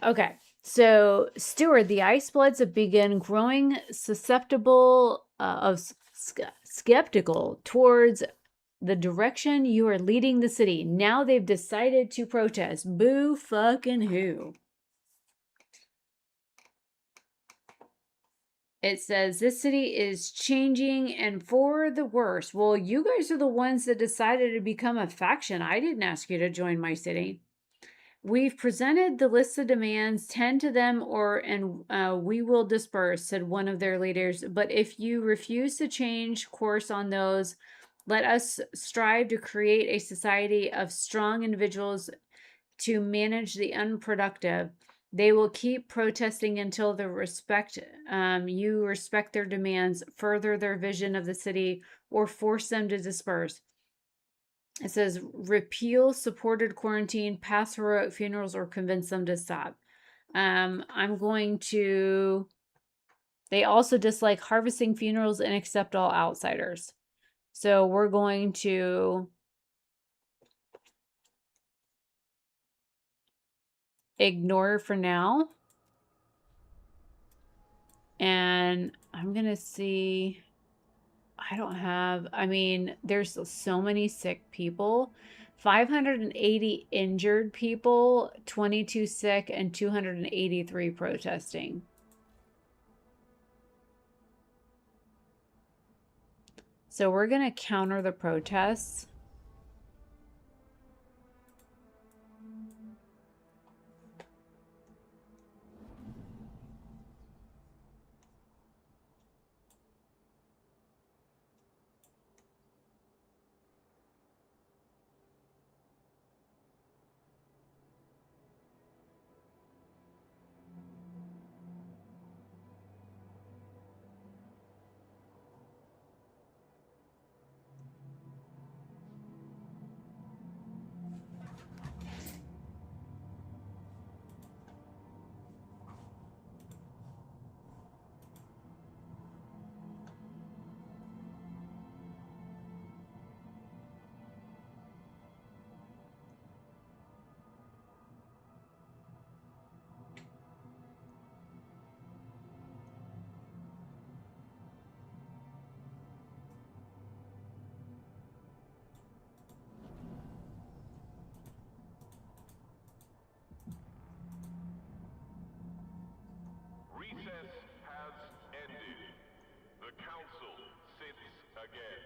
Okay. So, Steward, the Ice Bloods have begun growing susceptible of skeptical towards the direction you are leading the city. Now they've decided to protest. Boo fucking who. It says this city is changing and for the worse. Well, you guys are the ones that decided to become a faction. I didn't ask you to join my city. We've presented the list of demands, tend to them, we will disperse, said one of their leaders. But if you refuse to change course on those, let us strive to create a society of strong individuals to manage the unproductive. They will keep protesting until you respect their demands, further their vision of the city, or force them to disperse. It says repeal supported quarantine, pass heroic funerals, or convince them to stop. I'm going to. They also dislike harvesting funerals and accept all outsiders. So we're going to ignore for now. And I'm going to see. I mean, there's so many sick people. 580 injured people, 22 sick, and 283 protesting. So we're going to counter the protests. Recess has ended. The council sits again.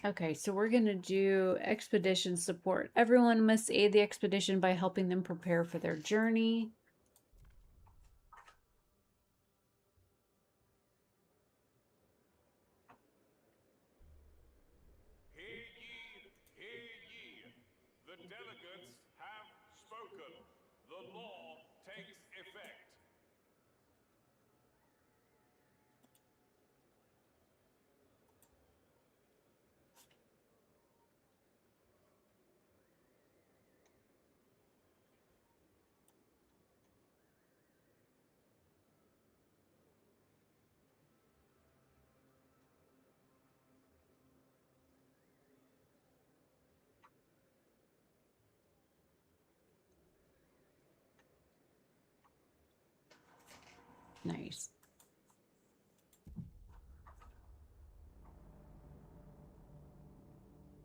Okay, so we're going to do expedition support. Everyone must aid the expedition by helping them prepare for their journey. Hear ye, hear ye. The delegates have spoken. The law takes effect. Nice.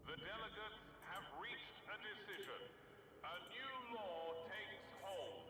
The delegates have reached a decision. A new law takes hold.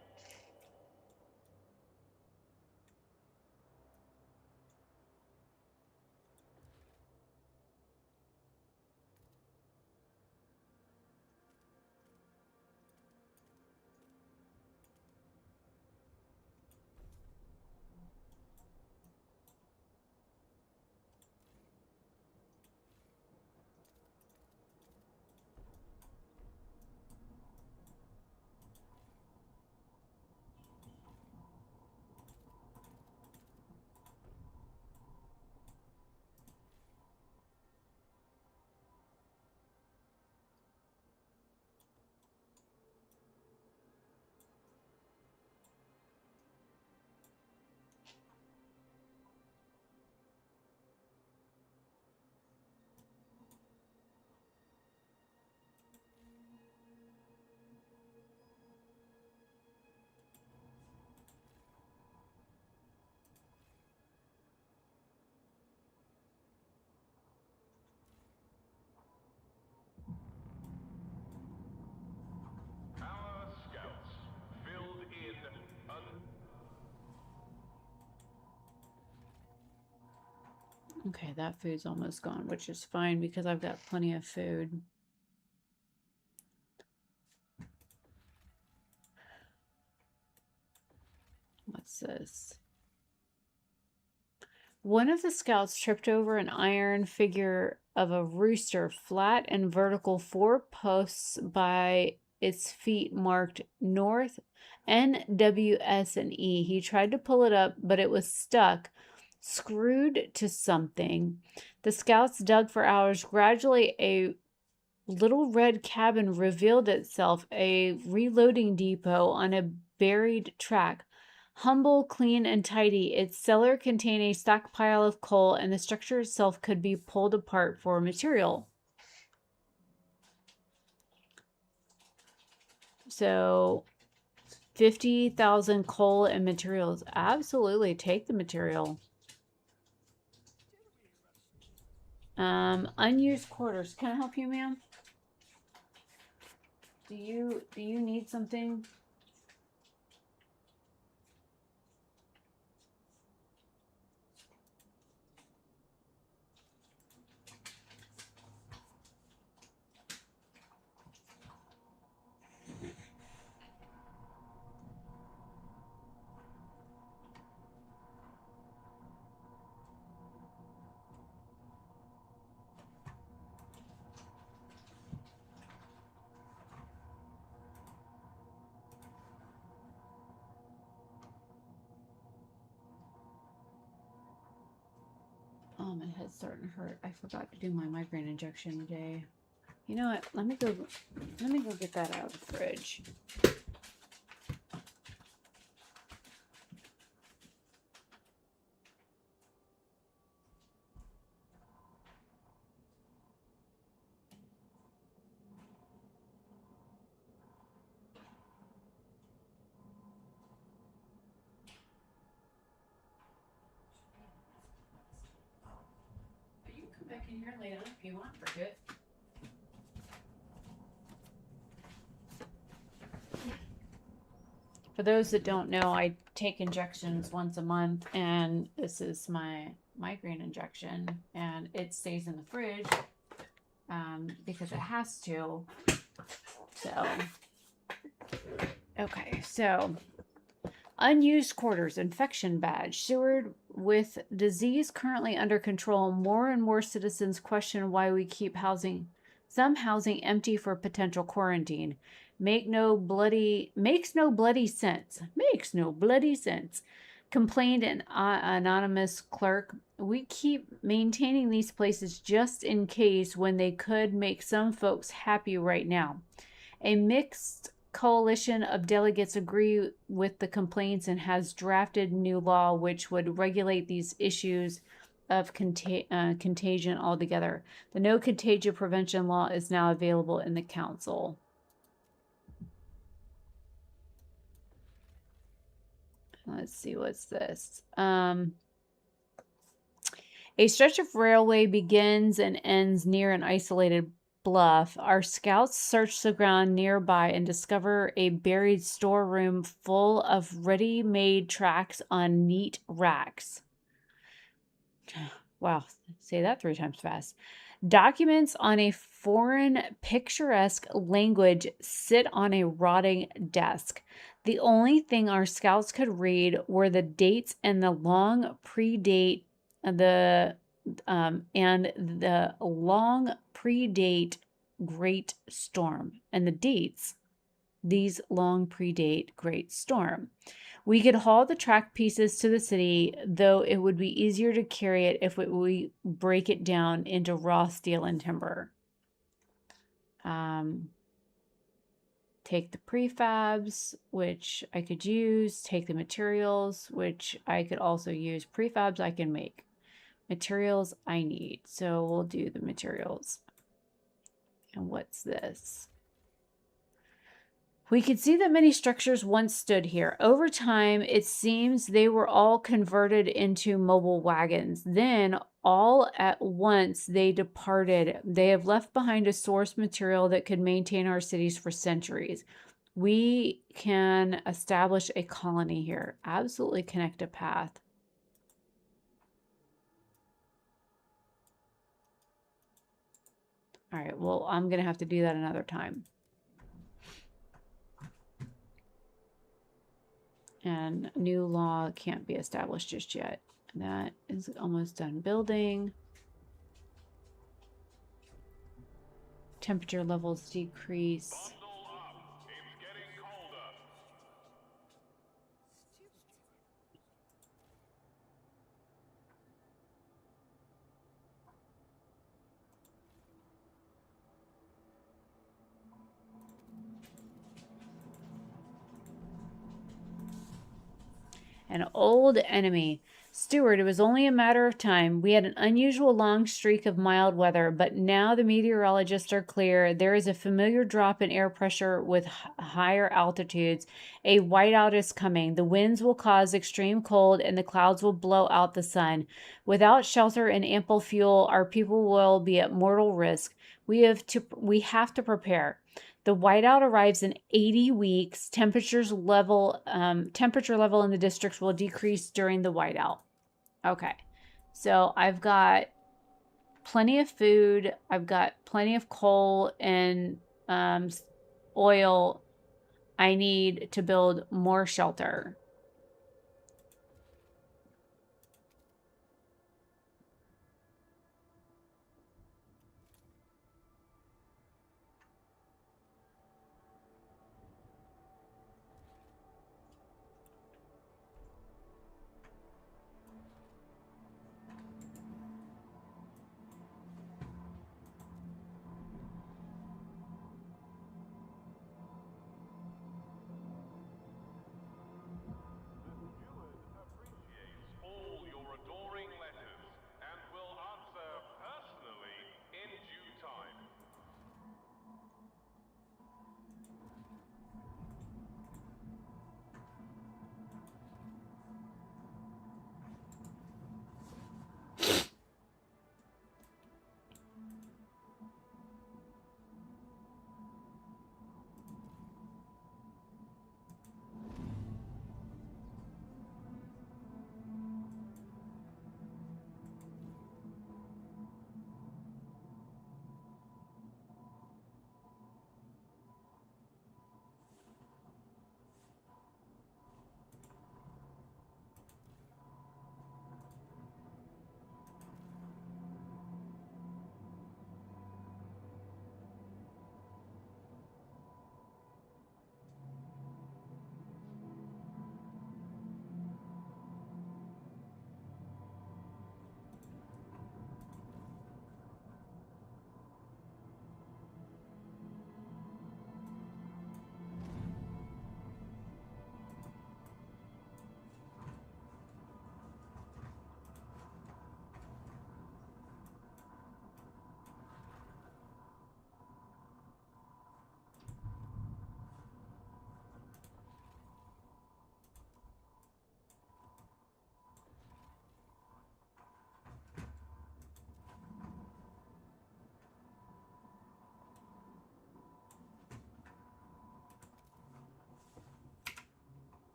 Okay, that food's almost gone, which is fine because I've got plenty of food. What's this? One of the scouts tripped over an iron figure of a rooster, flat and vertical, 4 posts by its feet marked North, N, W, S, and E. He tried to pull it up, but it was stuck, screwed to something. The scouts dug for hours. Gradually, a little red cabin revealed itself, a reloading depot on a buried track. Humble, clean, and tidy, its cellar contained a stockpile of coal, and the structure itself could be pulled apart for material. So, 50,000 coal and materials. Absolutely, take the material. Unused quarters. Can I help you, ma'am? Do you need something? Oh, my head's starting to hurt. I forgot to do my migraine injection today. You know what? Let me go get that out of the fridge. You can come back in here and lay down if you want, Bridget. For those that don't know, I take injections once a month, and this is my migraine injection, and it stays in the fridge because it has to. So, okay, so unused quarters, infection badge, Seward with disease currently under control. More and more citizens question why we keep some housing empty for potential quarantine. Makes no bloody sense. Makes no bloody sense. Complained an anonymous clerk. We keep maintaining these places just in case, when they could make some folks happy right now. A mixed coalition of delegates agree with the complaints and has drafted new law which would regulate these issues of contagion altogether. The no contagion prevention law is now available in the council. Let's see, what's this? A stretch of railway begins and ends near an isolated bluff. Our scouts search the ground nearby and discover a buried storeroom full of ready-made tracks on neat racks. Wow, say that 3 times fast. Documents on a foreign picturesque language sit on a rotting desk. The only thing our scouts could read were the dates and the long predate Great Storm. And the dates, these long predate Great Storm. We could haul the track pieces to the city, though it would be easier to carry it if we break it down into raw steel and timber. Take the prefabs, which I could use. Take the materials, which I could also use. Prefabs I can make. Materials I need. So we'll do the materials. And what's this? We could see that many structures once stood here. Over time, it seems they were all converted into mobile wagons. Then, all at once, they departed. They have left behind a source material that could maintain our cities for centuries. We can establish a colony here. Absolutely connect a path. All right, well, I'm going to have to do that another time. And new law can't be established just yet. That is almost done building. Temperature levels decrease. Bundle up. It's getting colder. An old enemy. Steward, it was only a matter of time. We had an unusual long streak of mild weather, but now the meteorologists are clear. There is a familiar drop in air pressure with higher altitudes. A whiteout is coming. The winds will cause extreme cold, and the clouds will blow out the sun. Without shelter and ample fuel, our people will be at mortal risk. We have to prepare. The whiteout arrives in 80 weeks. Temperature level in the districts will decrease during the whiteout. Okay. So I've got plenty of food. I've got plenty of coal and oil. I need to build more shelter. Appreciates all your adoring letters and will answer personally in due time.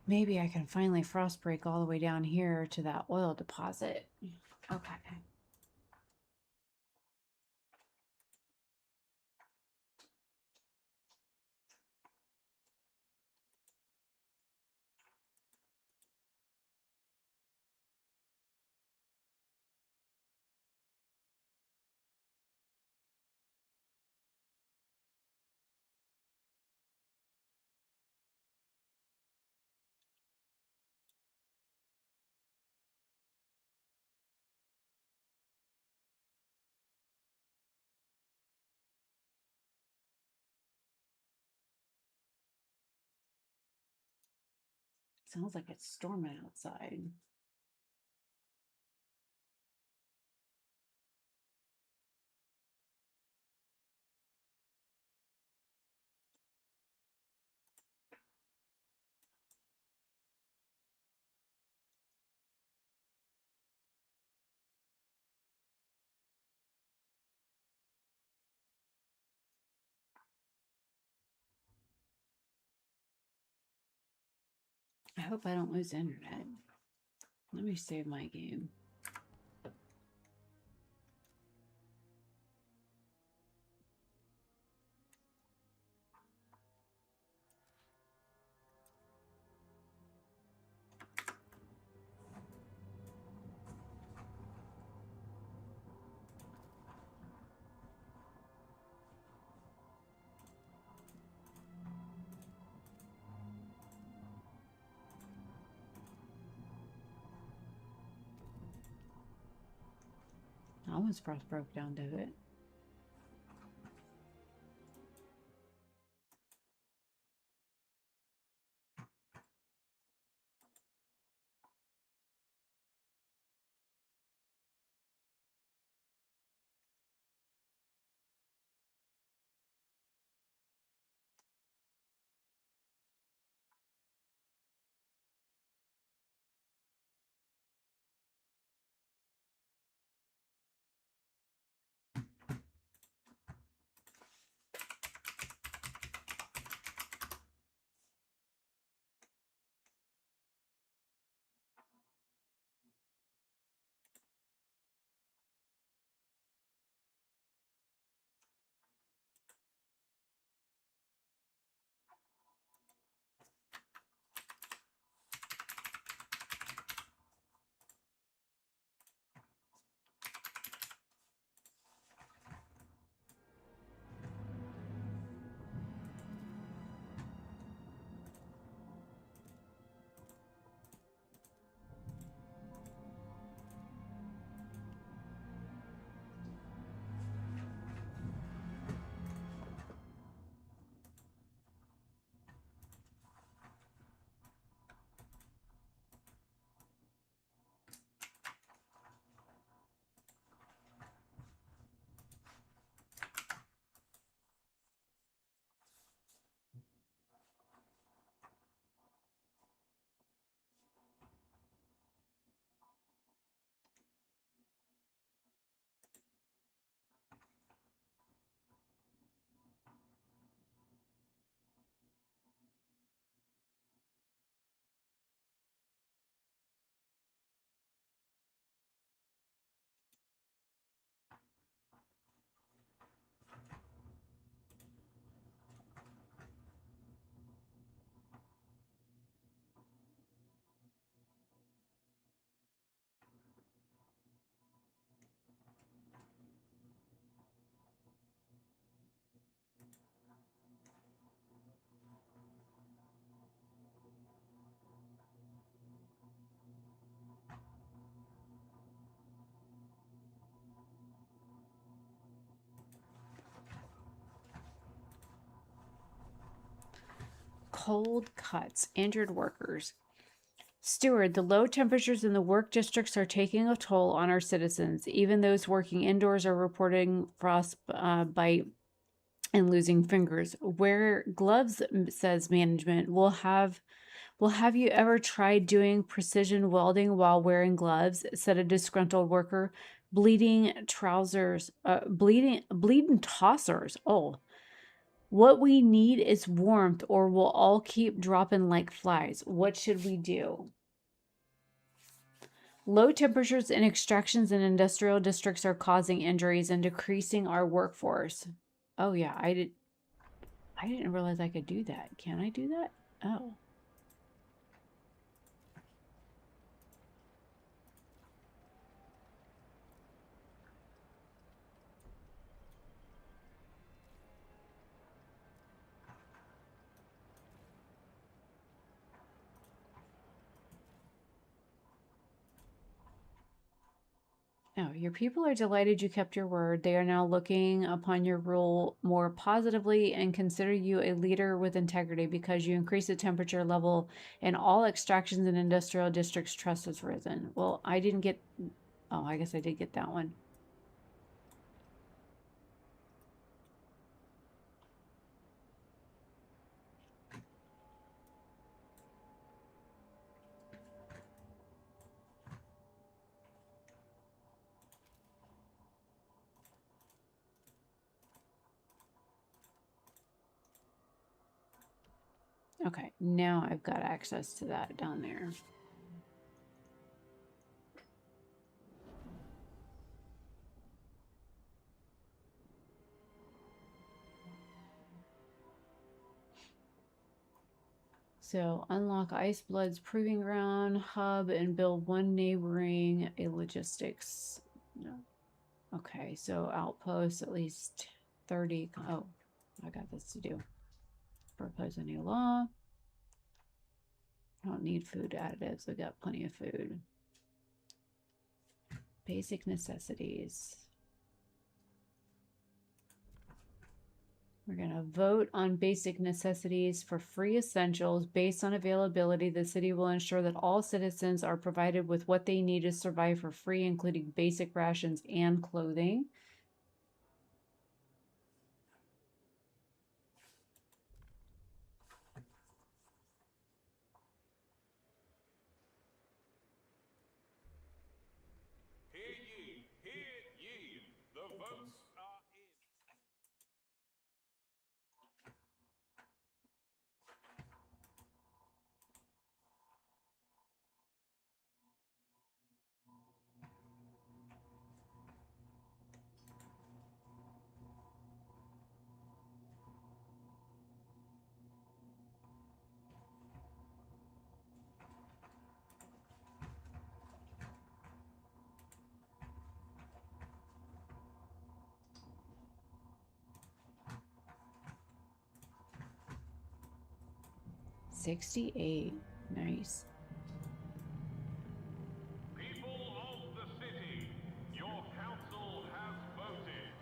Maybe I can finally frost break all the way down here to that oil deposit. Okay. Sounds like it's storming outside. hope I don't lose internet. Let me save my game. I almost broke down to it. Cold cuts, injured workers. Steward, the low temperatures in the work districts are taking a toll on our citizens. Even those working indoors are reporting frostbite and losing fingers. Wear gloves, says management. Will have you ever tried doing precision welding while wearing gloves? Said a disgruntled worker. Bleeding tossers. Oh. What we need is warmth, or we'll all keep dropping like flies. What should we do? Low temperatures in extractions and industrial districts are causing injuries and decreasing our workforce. Oh yeah, I didn't realize I could do that. Can I do that? Oh. Oh, your people are delighted you kept your word. They are now looking upon your rule more positively and consider you a leader with integrity because you increase the temperature level in all extractions and industrial districts. Trust has risen. Well, I didn't get... Oh, I guess I did get that one. Okay, now I've got access to that down there. So unlock Ice Blood's proving ground hub and build one neighboring a logistics. No. Okay, so outposts at least 30. Oh, I got this to do. Propose a new law. I don't need food additives. I got plenty of food. Basic necessities. We're going to vote on basic necessities for free essentials. Based on availability, the city will ensure that all citizens are provided with what they need to survive for free, including basic rations and clothing. Hear ye, hear ye. The votes are in. $68. Nice. People of the city, your council has voted.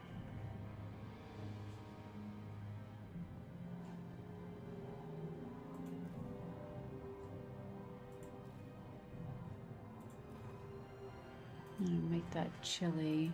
I'm gonna make that chili.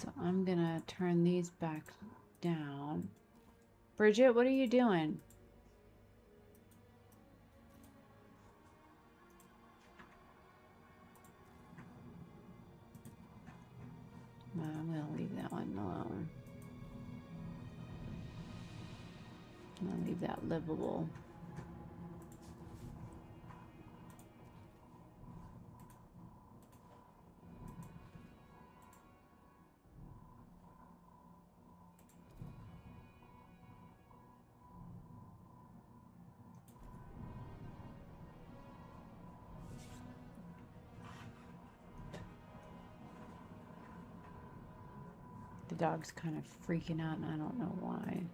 So I'm gonna turn these back down. Bridget, what are you doing? I'm gonna leave that one alone. I'm gonna leave that livable. The dog's kind of freaking out and I don't know why.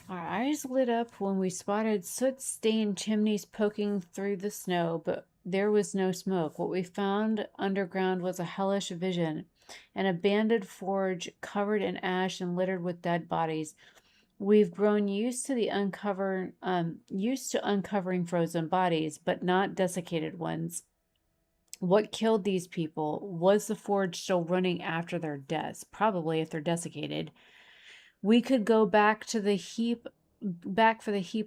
Our eyes lit up when we spotted soot-stained chimneys poking through the snow, but there was no smoke. What we found underground was a hellish vision, an abandoned forge covered in ash and littered with dead bodies. We've grown used to uncovering frozen bodies, but not desiccated ones. What killed these people? Was the forge still running after their deaths? Probably, if they're desiccated. We could go back for the heap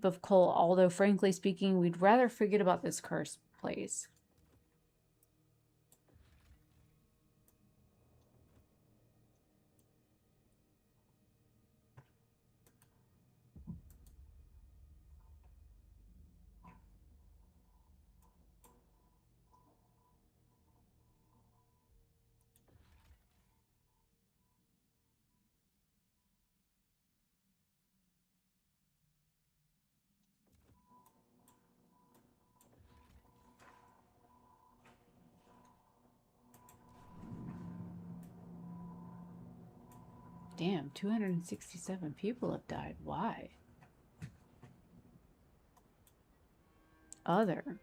of coal, although frankly speaking, we'd rather forget about this cursed place. Damn, 267 people have died. Why? Other.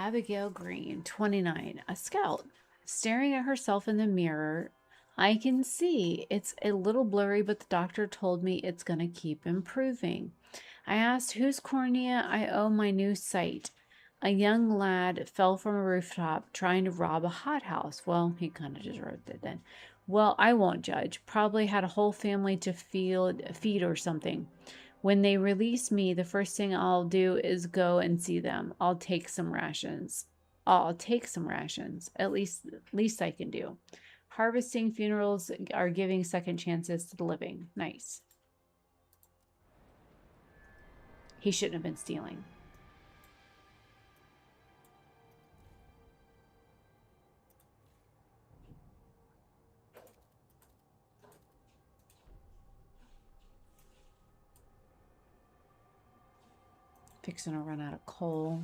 Abigail Green, 29, a scout. Staring at herself in the mirror, I can see it's a little blurry, but the doctor told me it's going to keep improving. I asked whose cornea I owe my new sight. A young lad fell from a rooftop trying to rob a hothouse. Well, he kind of just wrote that then. Well, I won't judge. Probably had a whole family to feed or something. When they release me, the first thing I'll do is go and see them. I'll take some rations. At least I can do. Harvesting funerals are giving second chances to the living. Nice. He shouldn't have been stealing. Fixing to run out of coal.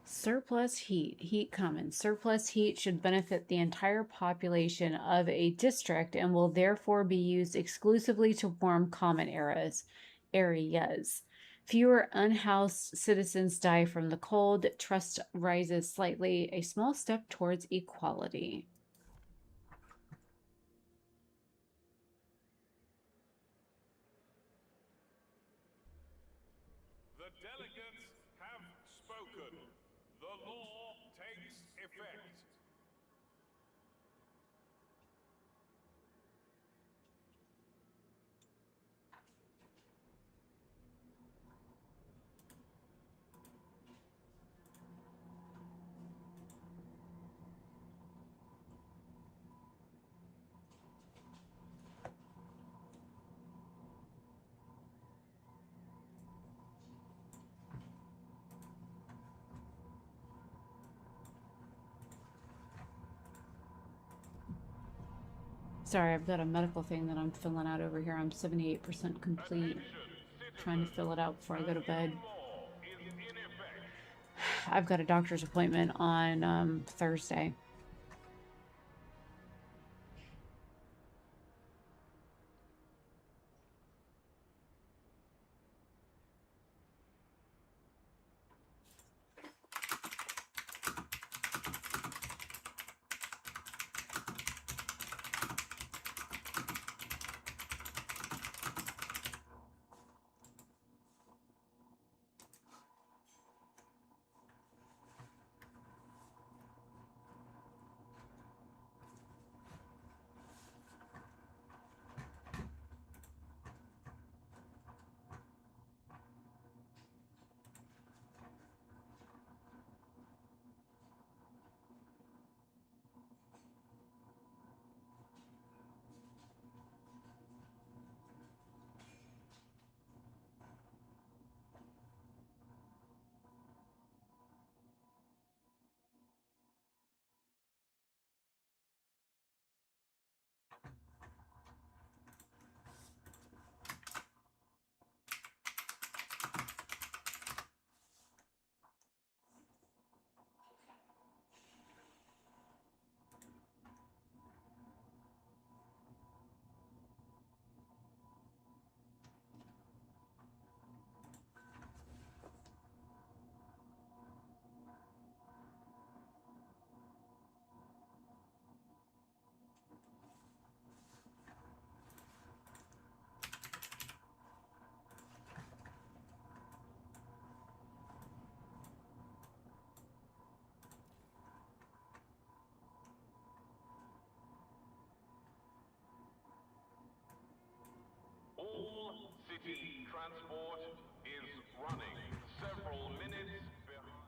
Surplus heat. Heat common. Surplus heat should benefit the entire population of a district and will therefore be used exclusively to warm common areas. Fewer unhoused citizens die from the cold. Trust rises slightly. A small step towards equality. The delegates have spoken. The law takes effect. Sorry, I've got a medical thing that I'm filling out over here. I'm 78% complete. Trying to fill it out before I go to bed. Law is in effect. I've got a doctor's appointment on Thursday. City transport is running several minutes behind.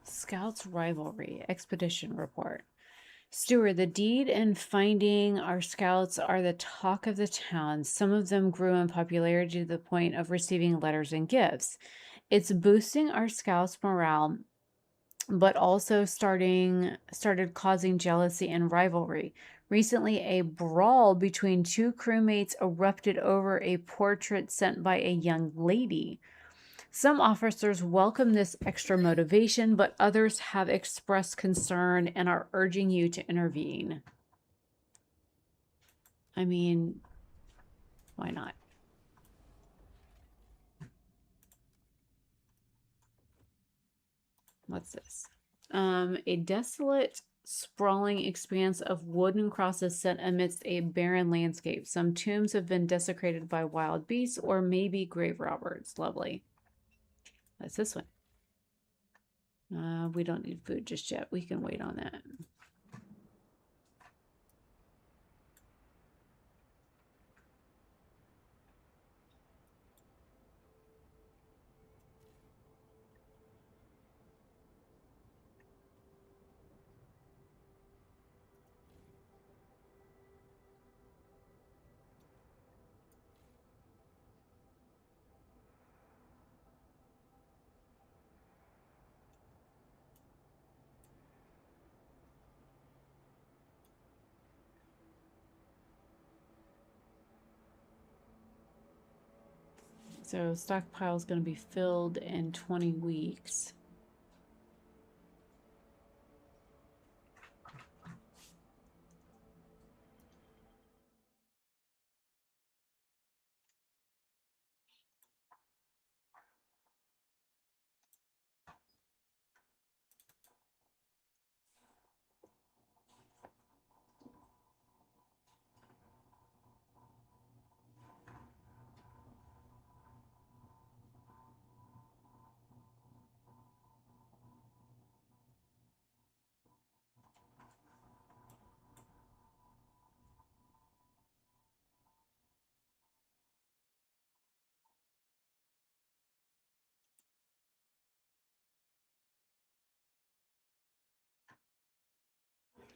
Scouts Rivalry Expedition Report. Steward, the deed and finding our scouts are the talk of the town. Some of them grew in popularity to the point of receiving letters and gifts. It's boosting our scouts' morale, but also started causing jealousy and rivalry. Recently, a brawl between two crewmates erupted over a portrait sent by a young lady. Some officers welcome this extra motivation, but others have expressed concern and are urging you to intervene. I mean, why not? What's this? A desolate, sprawling expanse of wooden crosses set amidst a barren landscape. Some tombs have been desecrated by wild beasts or maybe grave robbers. Lovely. That's this one. We don't need food just yet. We can wait on that. So stockpile is going to be filled in 20 weeks.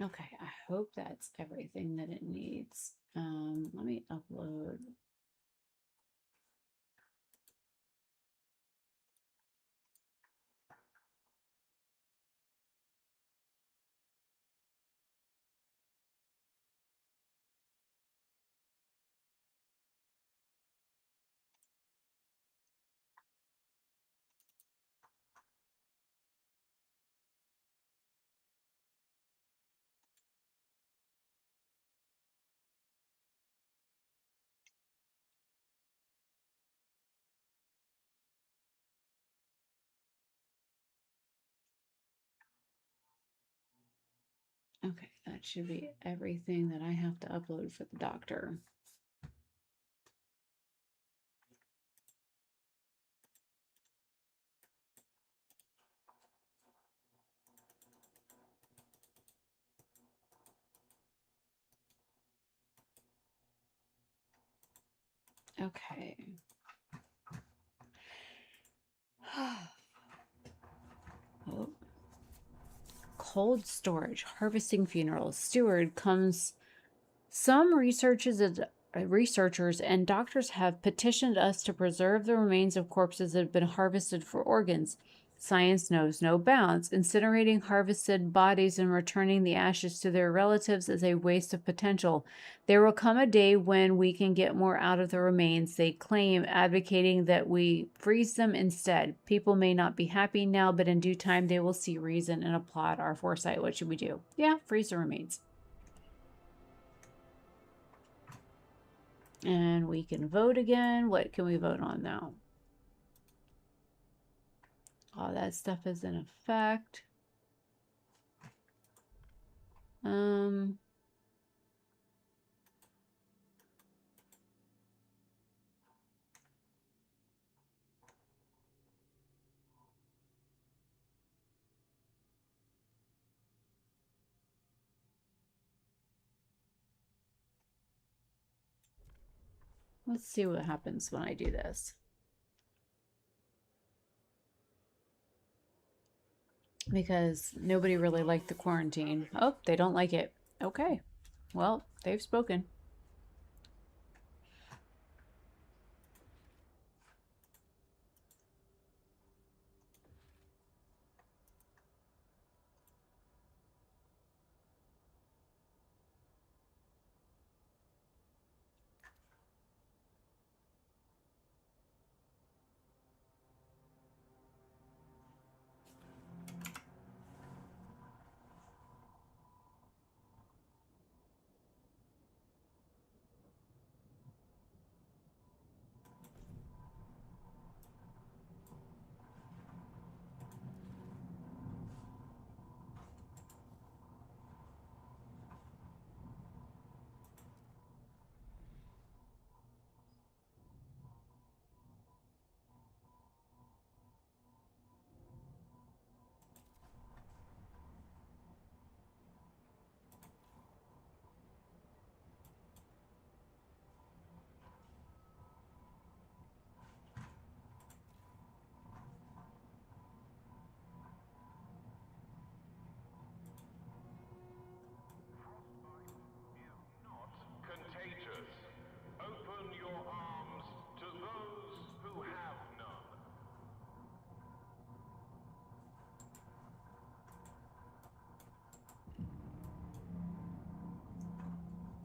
Okay, I hope that's everything that it needs. Let me upload. Okay, that should be everything that I have to upload for the doctor. Okay. Oh. Cold storage, harvesting funerals. Steward comes. Some researchers and doctors have petitioned us to preserve the remains of corpses that have been harvested for organs. Science knows no bounds. Incinerating harvested bodies and returning the ashes to their relatives is a waste of potential. There will come a day when we can get more out of the remains, they claim, advocating that we freeze them instead. People may not be happy now, but in due time they will see reason and applaud our foresight. What should we do? Yeah, freeze the remains. And we can vote again. What can we vote on now? All that stuff is in effect. Let's see what happens when I do this. Because nobody really liked the quarantine. Oh, they don't like it. Okay. Well, they've spoken. Contagious. Open your arms to those who have none.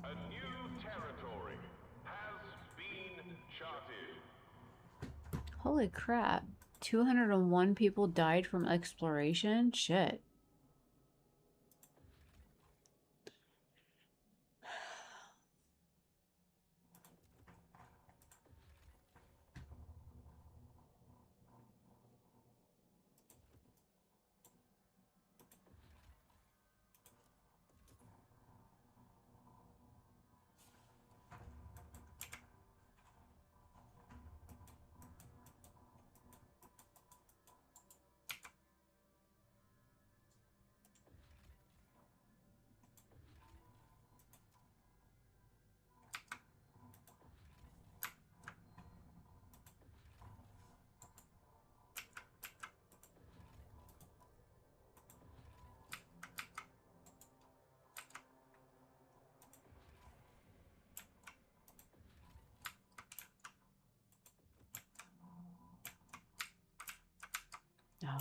A new territory has been charted. Holy crap. 201 people died from exploration? Shit.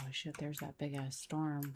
Oh shit, there's that big ass storm.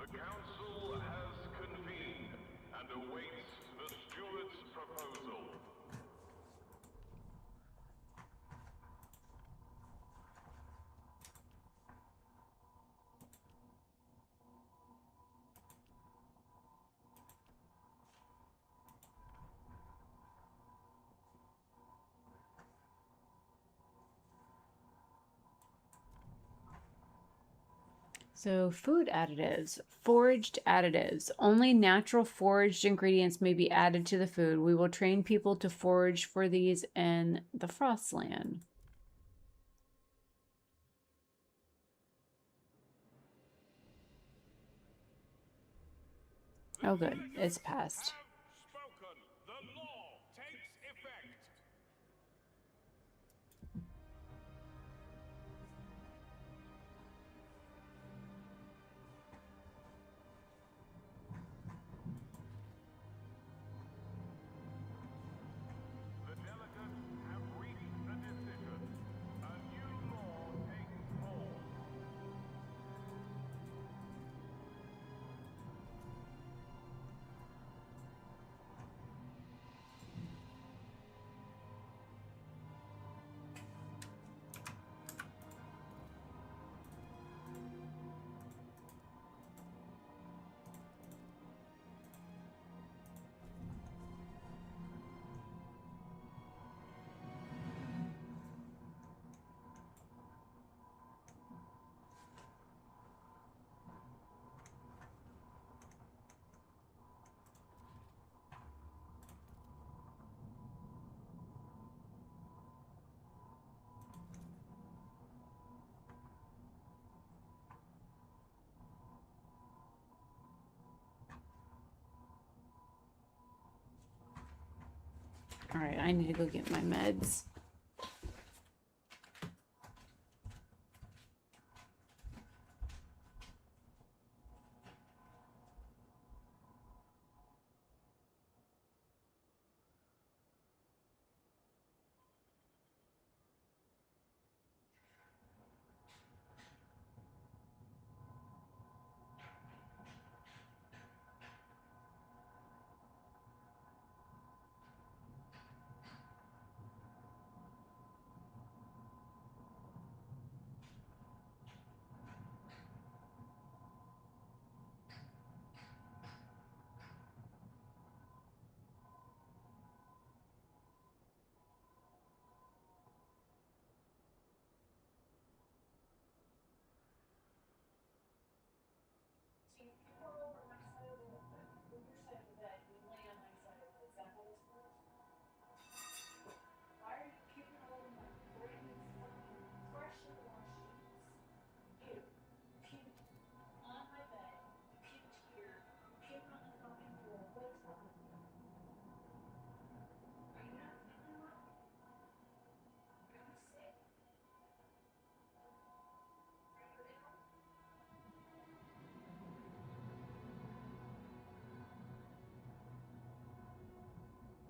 The council has convened and awaits the steward's proposal. So, food additives, foraged additives. Only natural foraged ingredients may be added to the food. We will train people to forage for these in the Frostland. Oh, good. It's passed. Have spoken. The law takes effect. The delegates have reached a decision. A new law takes hold. All right, I need to go get my meds.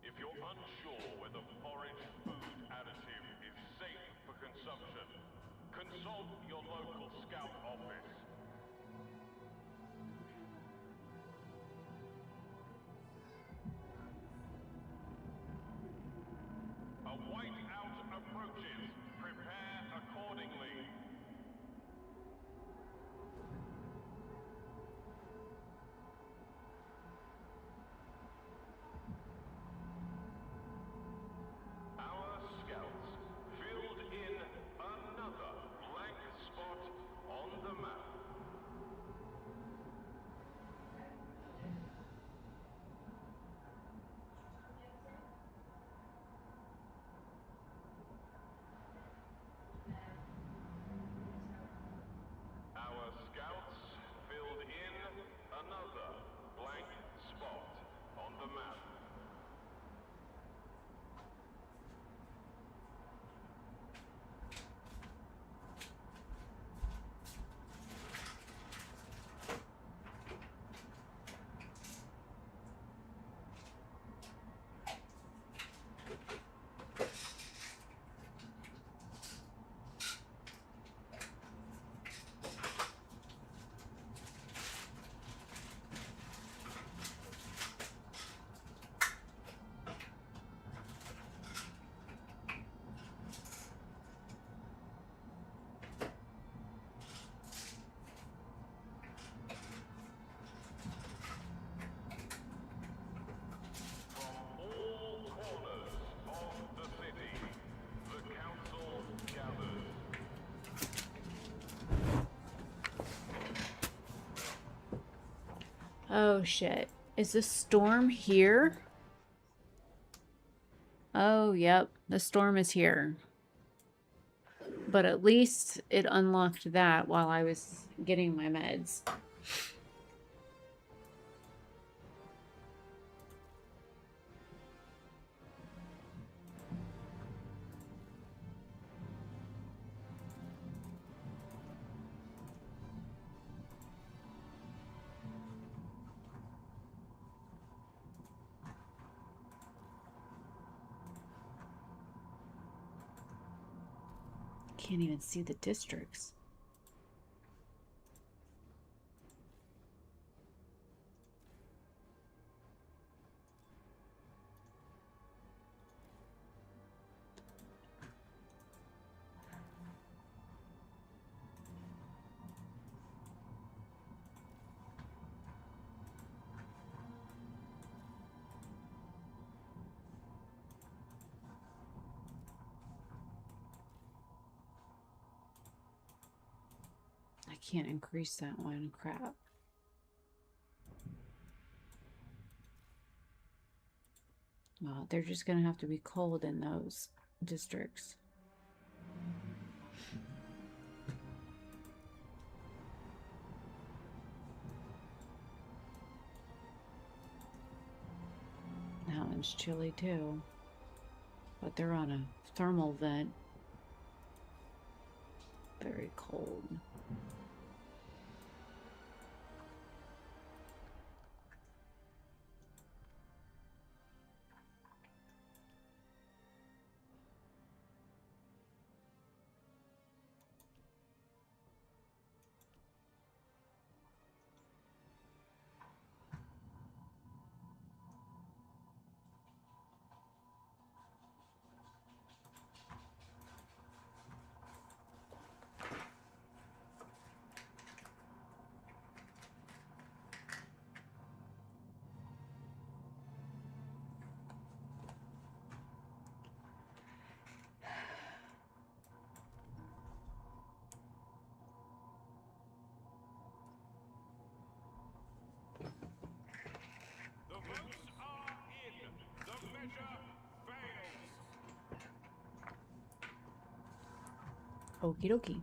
If you're unsure whether forage food additive is safe for consumption, consult your local scout office. A whiteout approaches. Prepare accordingly. Our scouts filled in another blank spot on the map. Oh shit. Is the storm here? Oh, yep. The storm is here. But at least it unlocked that while I was getting my meds. Can't even see the districts. I can't increase that one. Crap. Well, they're just going to have to be cold in those districts. That one's chilly too. But they're on a thermal vent. Very cold. The votes are in. The measure fails. Okie dokie.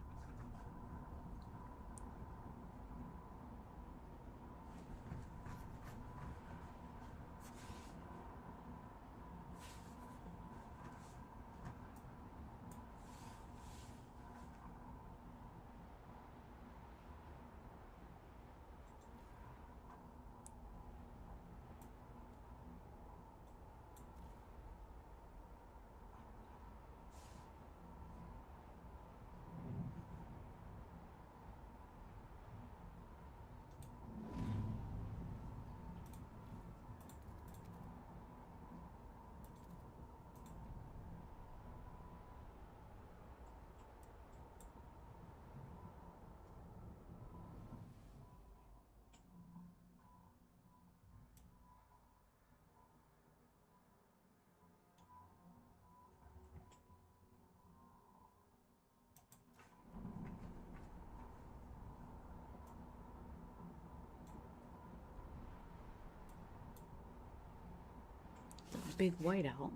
Big whiteout.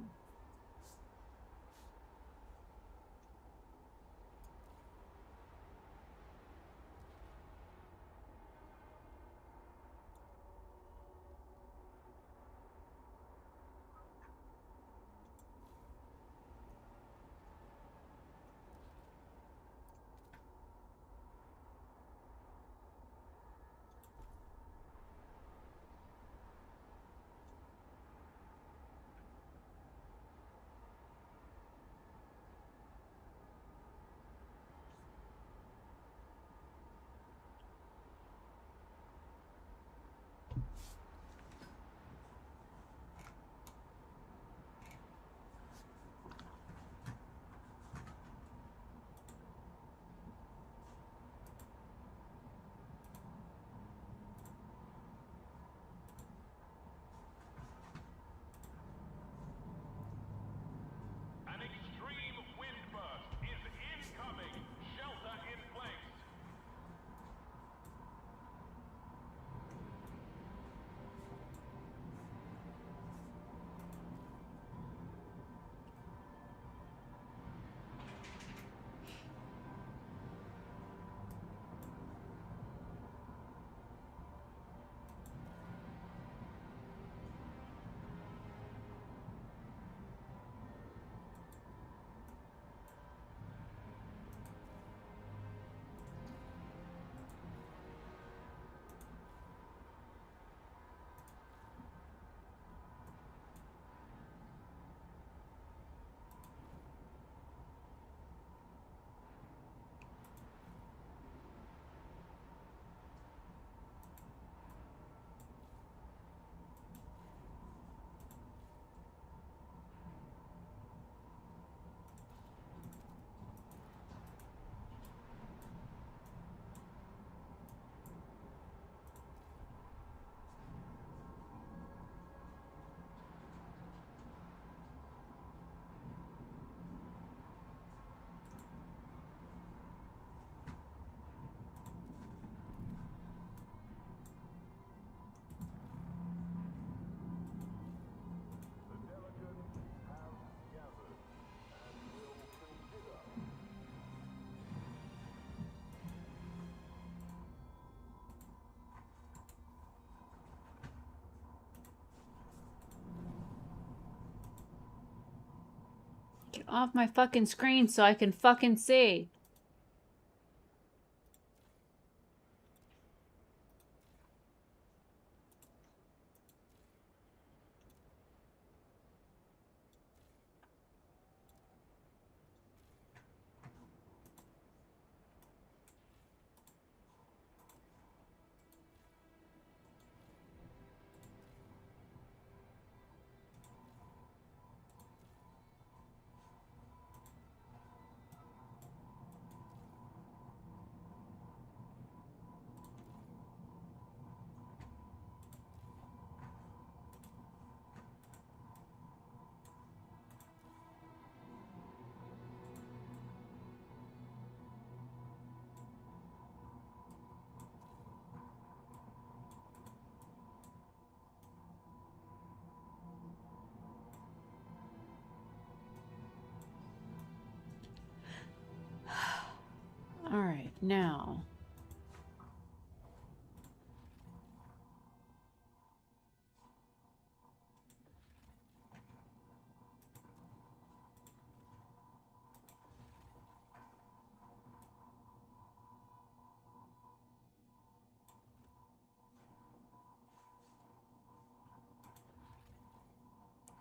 Get off my fucking screen so I can fucking see. All right, now.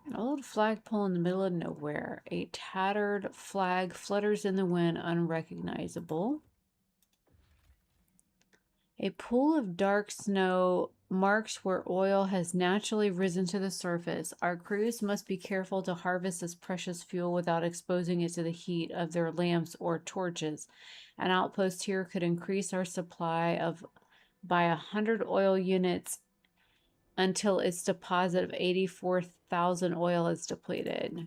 An old flagpole in the middle of nowhere. A tattered flag flutters in the wind, unrecognizable. A pool of dark snow marks where oil has naturally risen to the surface. Our crews must be careful to harvest this precious fuel without exposing it to the heat of their lamps or torches. An outpost here could increase our supply by 100 oil units until its deposit of 84,000 oil is depleted.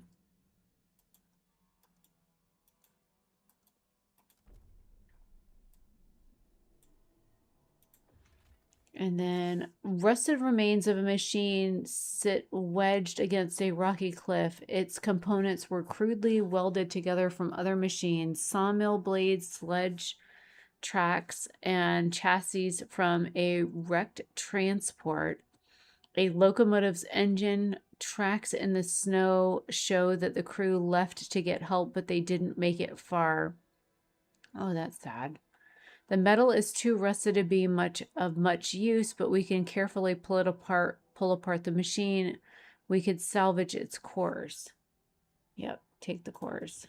And then rusted remains of a machine sit wedged against a rocky cliff. Its components were crudely welded together from other machines, sawmill blades, sledge tracks, and chassis from a wrecked transport. A locomotive's engine tracks in the snow show that the crew left to get help, but they didn't make it far. Oh, that's sad. The metal is too rusted to be much use, but we can carefully pull apart the machine. We could salvage its cores. Yep, take the cores.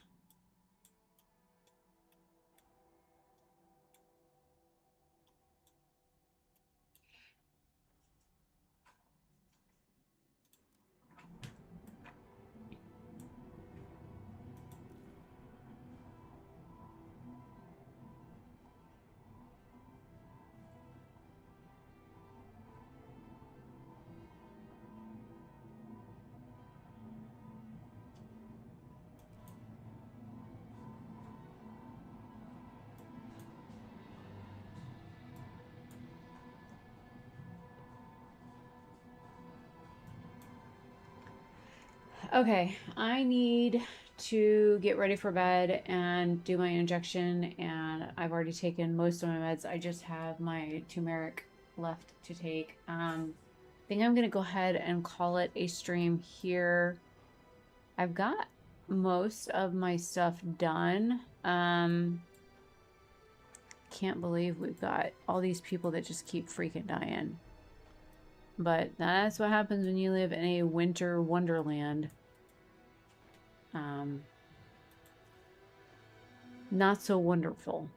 Okay, I need to get ready for bed and do my injection, and I've already taken most of my meds. I just have my turmeric left to take. I think I'm gonna go ahead and call it a stream here. I've got most of my stuff done. Can't believe we've got all these people that just keep freaking dying. But that's what happens when you live in a winter wonderland. Not so wonderful.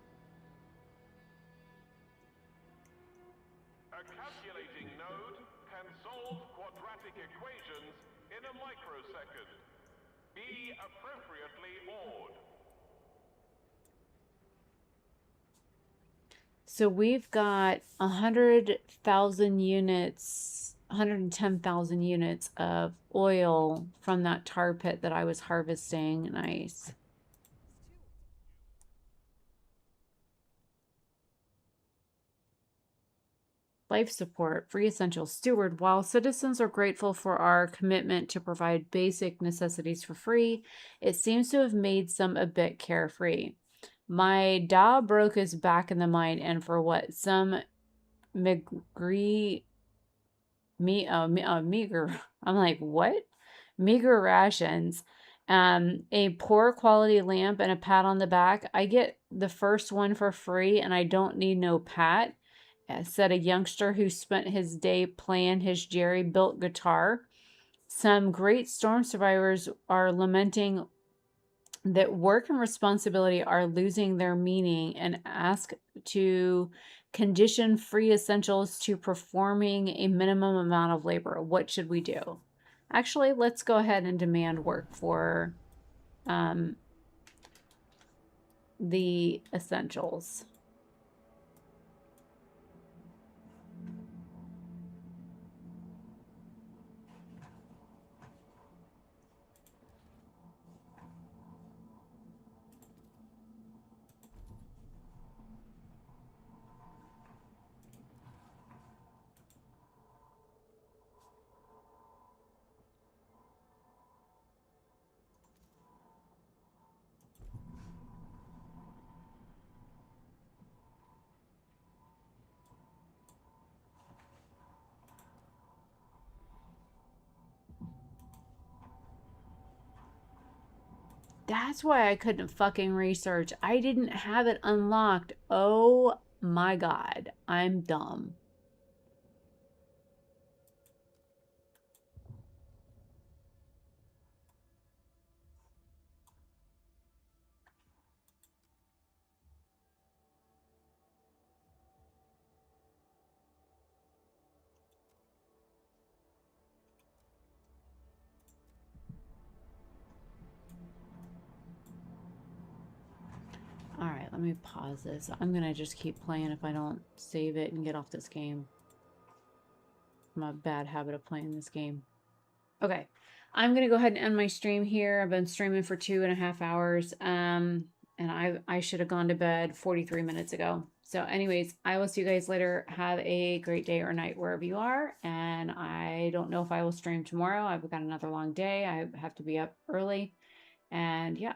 A calculating node can solve quadratic equations in a microsecond. Be appropriately awed. So we've got 100,000 units, 110,000 units of oil from that tar pit that I was harvesting. Nice. Life support, free essentials. Steward, while citizens are grateful for our commitment to provide basic necessities for free, it seems to have made some a bit carefree. My Da broke his back in the mine, and for what? Some meager. I'm like, what? Meager rations. A poor quality lamp and a pat on the back. I get the first one for free and I don't need no pat, said a youngster who spent his day playing his Jerry built guitar. Some great storm survivors are lamenting that work and responsibility are losing their meaning and ask to condition free essentials to performing a minimum amount of labor. What should we do? Actually, let's go ahead and demand work for the essentials. That's why I couldn't fucking research. I didn't have it unlocked. Oh my god. I'm dumb. All right, let me pause this. I'm gonna just keep playing if I don't save it and get off this game. My bad habit of playing this game. Okay, I'm gonna go ahead and end my stream here. I've been streaming for 2.5 hours. And I should have gone to bed 43 minutes ago. So anyways, I will see you guys later. Have a great day or night wherever you are. And I don't know if I will stream tomorrow. I've got another long day. I have to be up early. And yeah,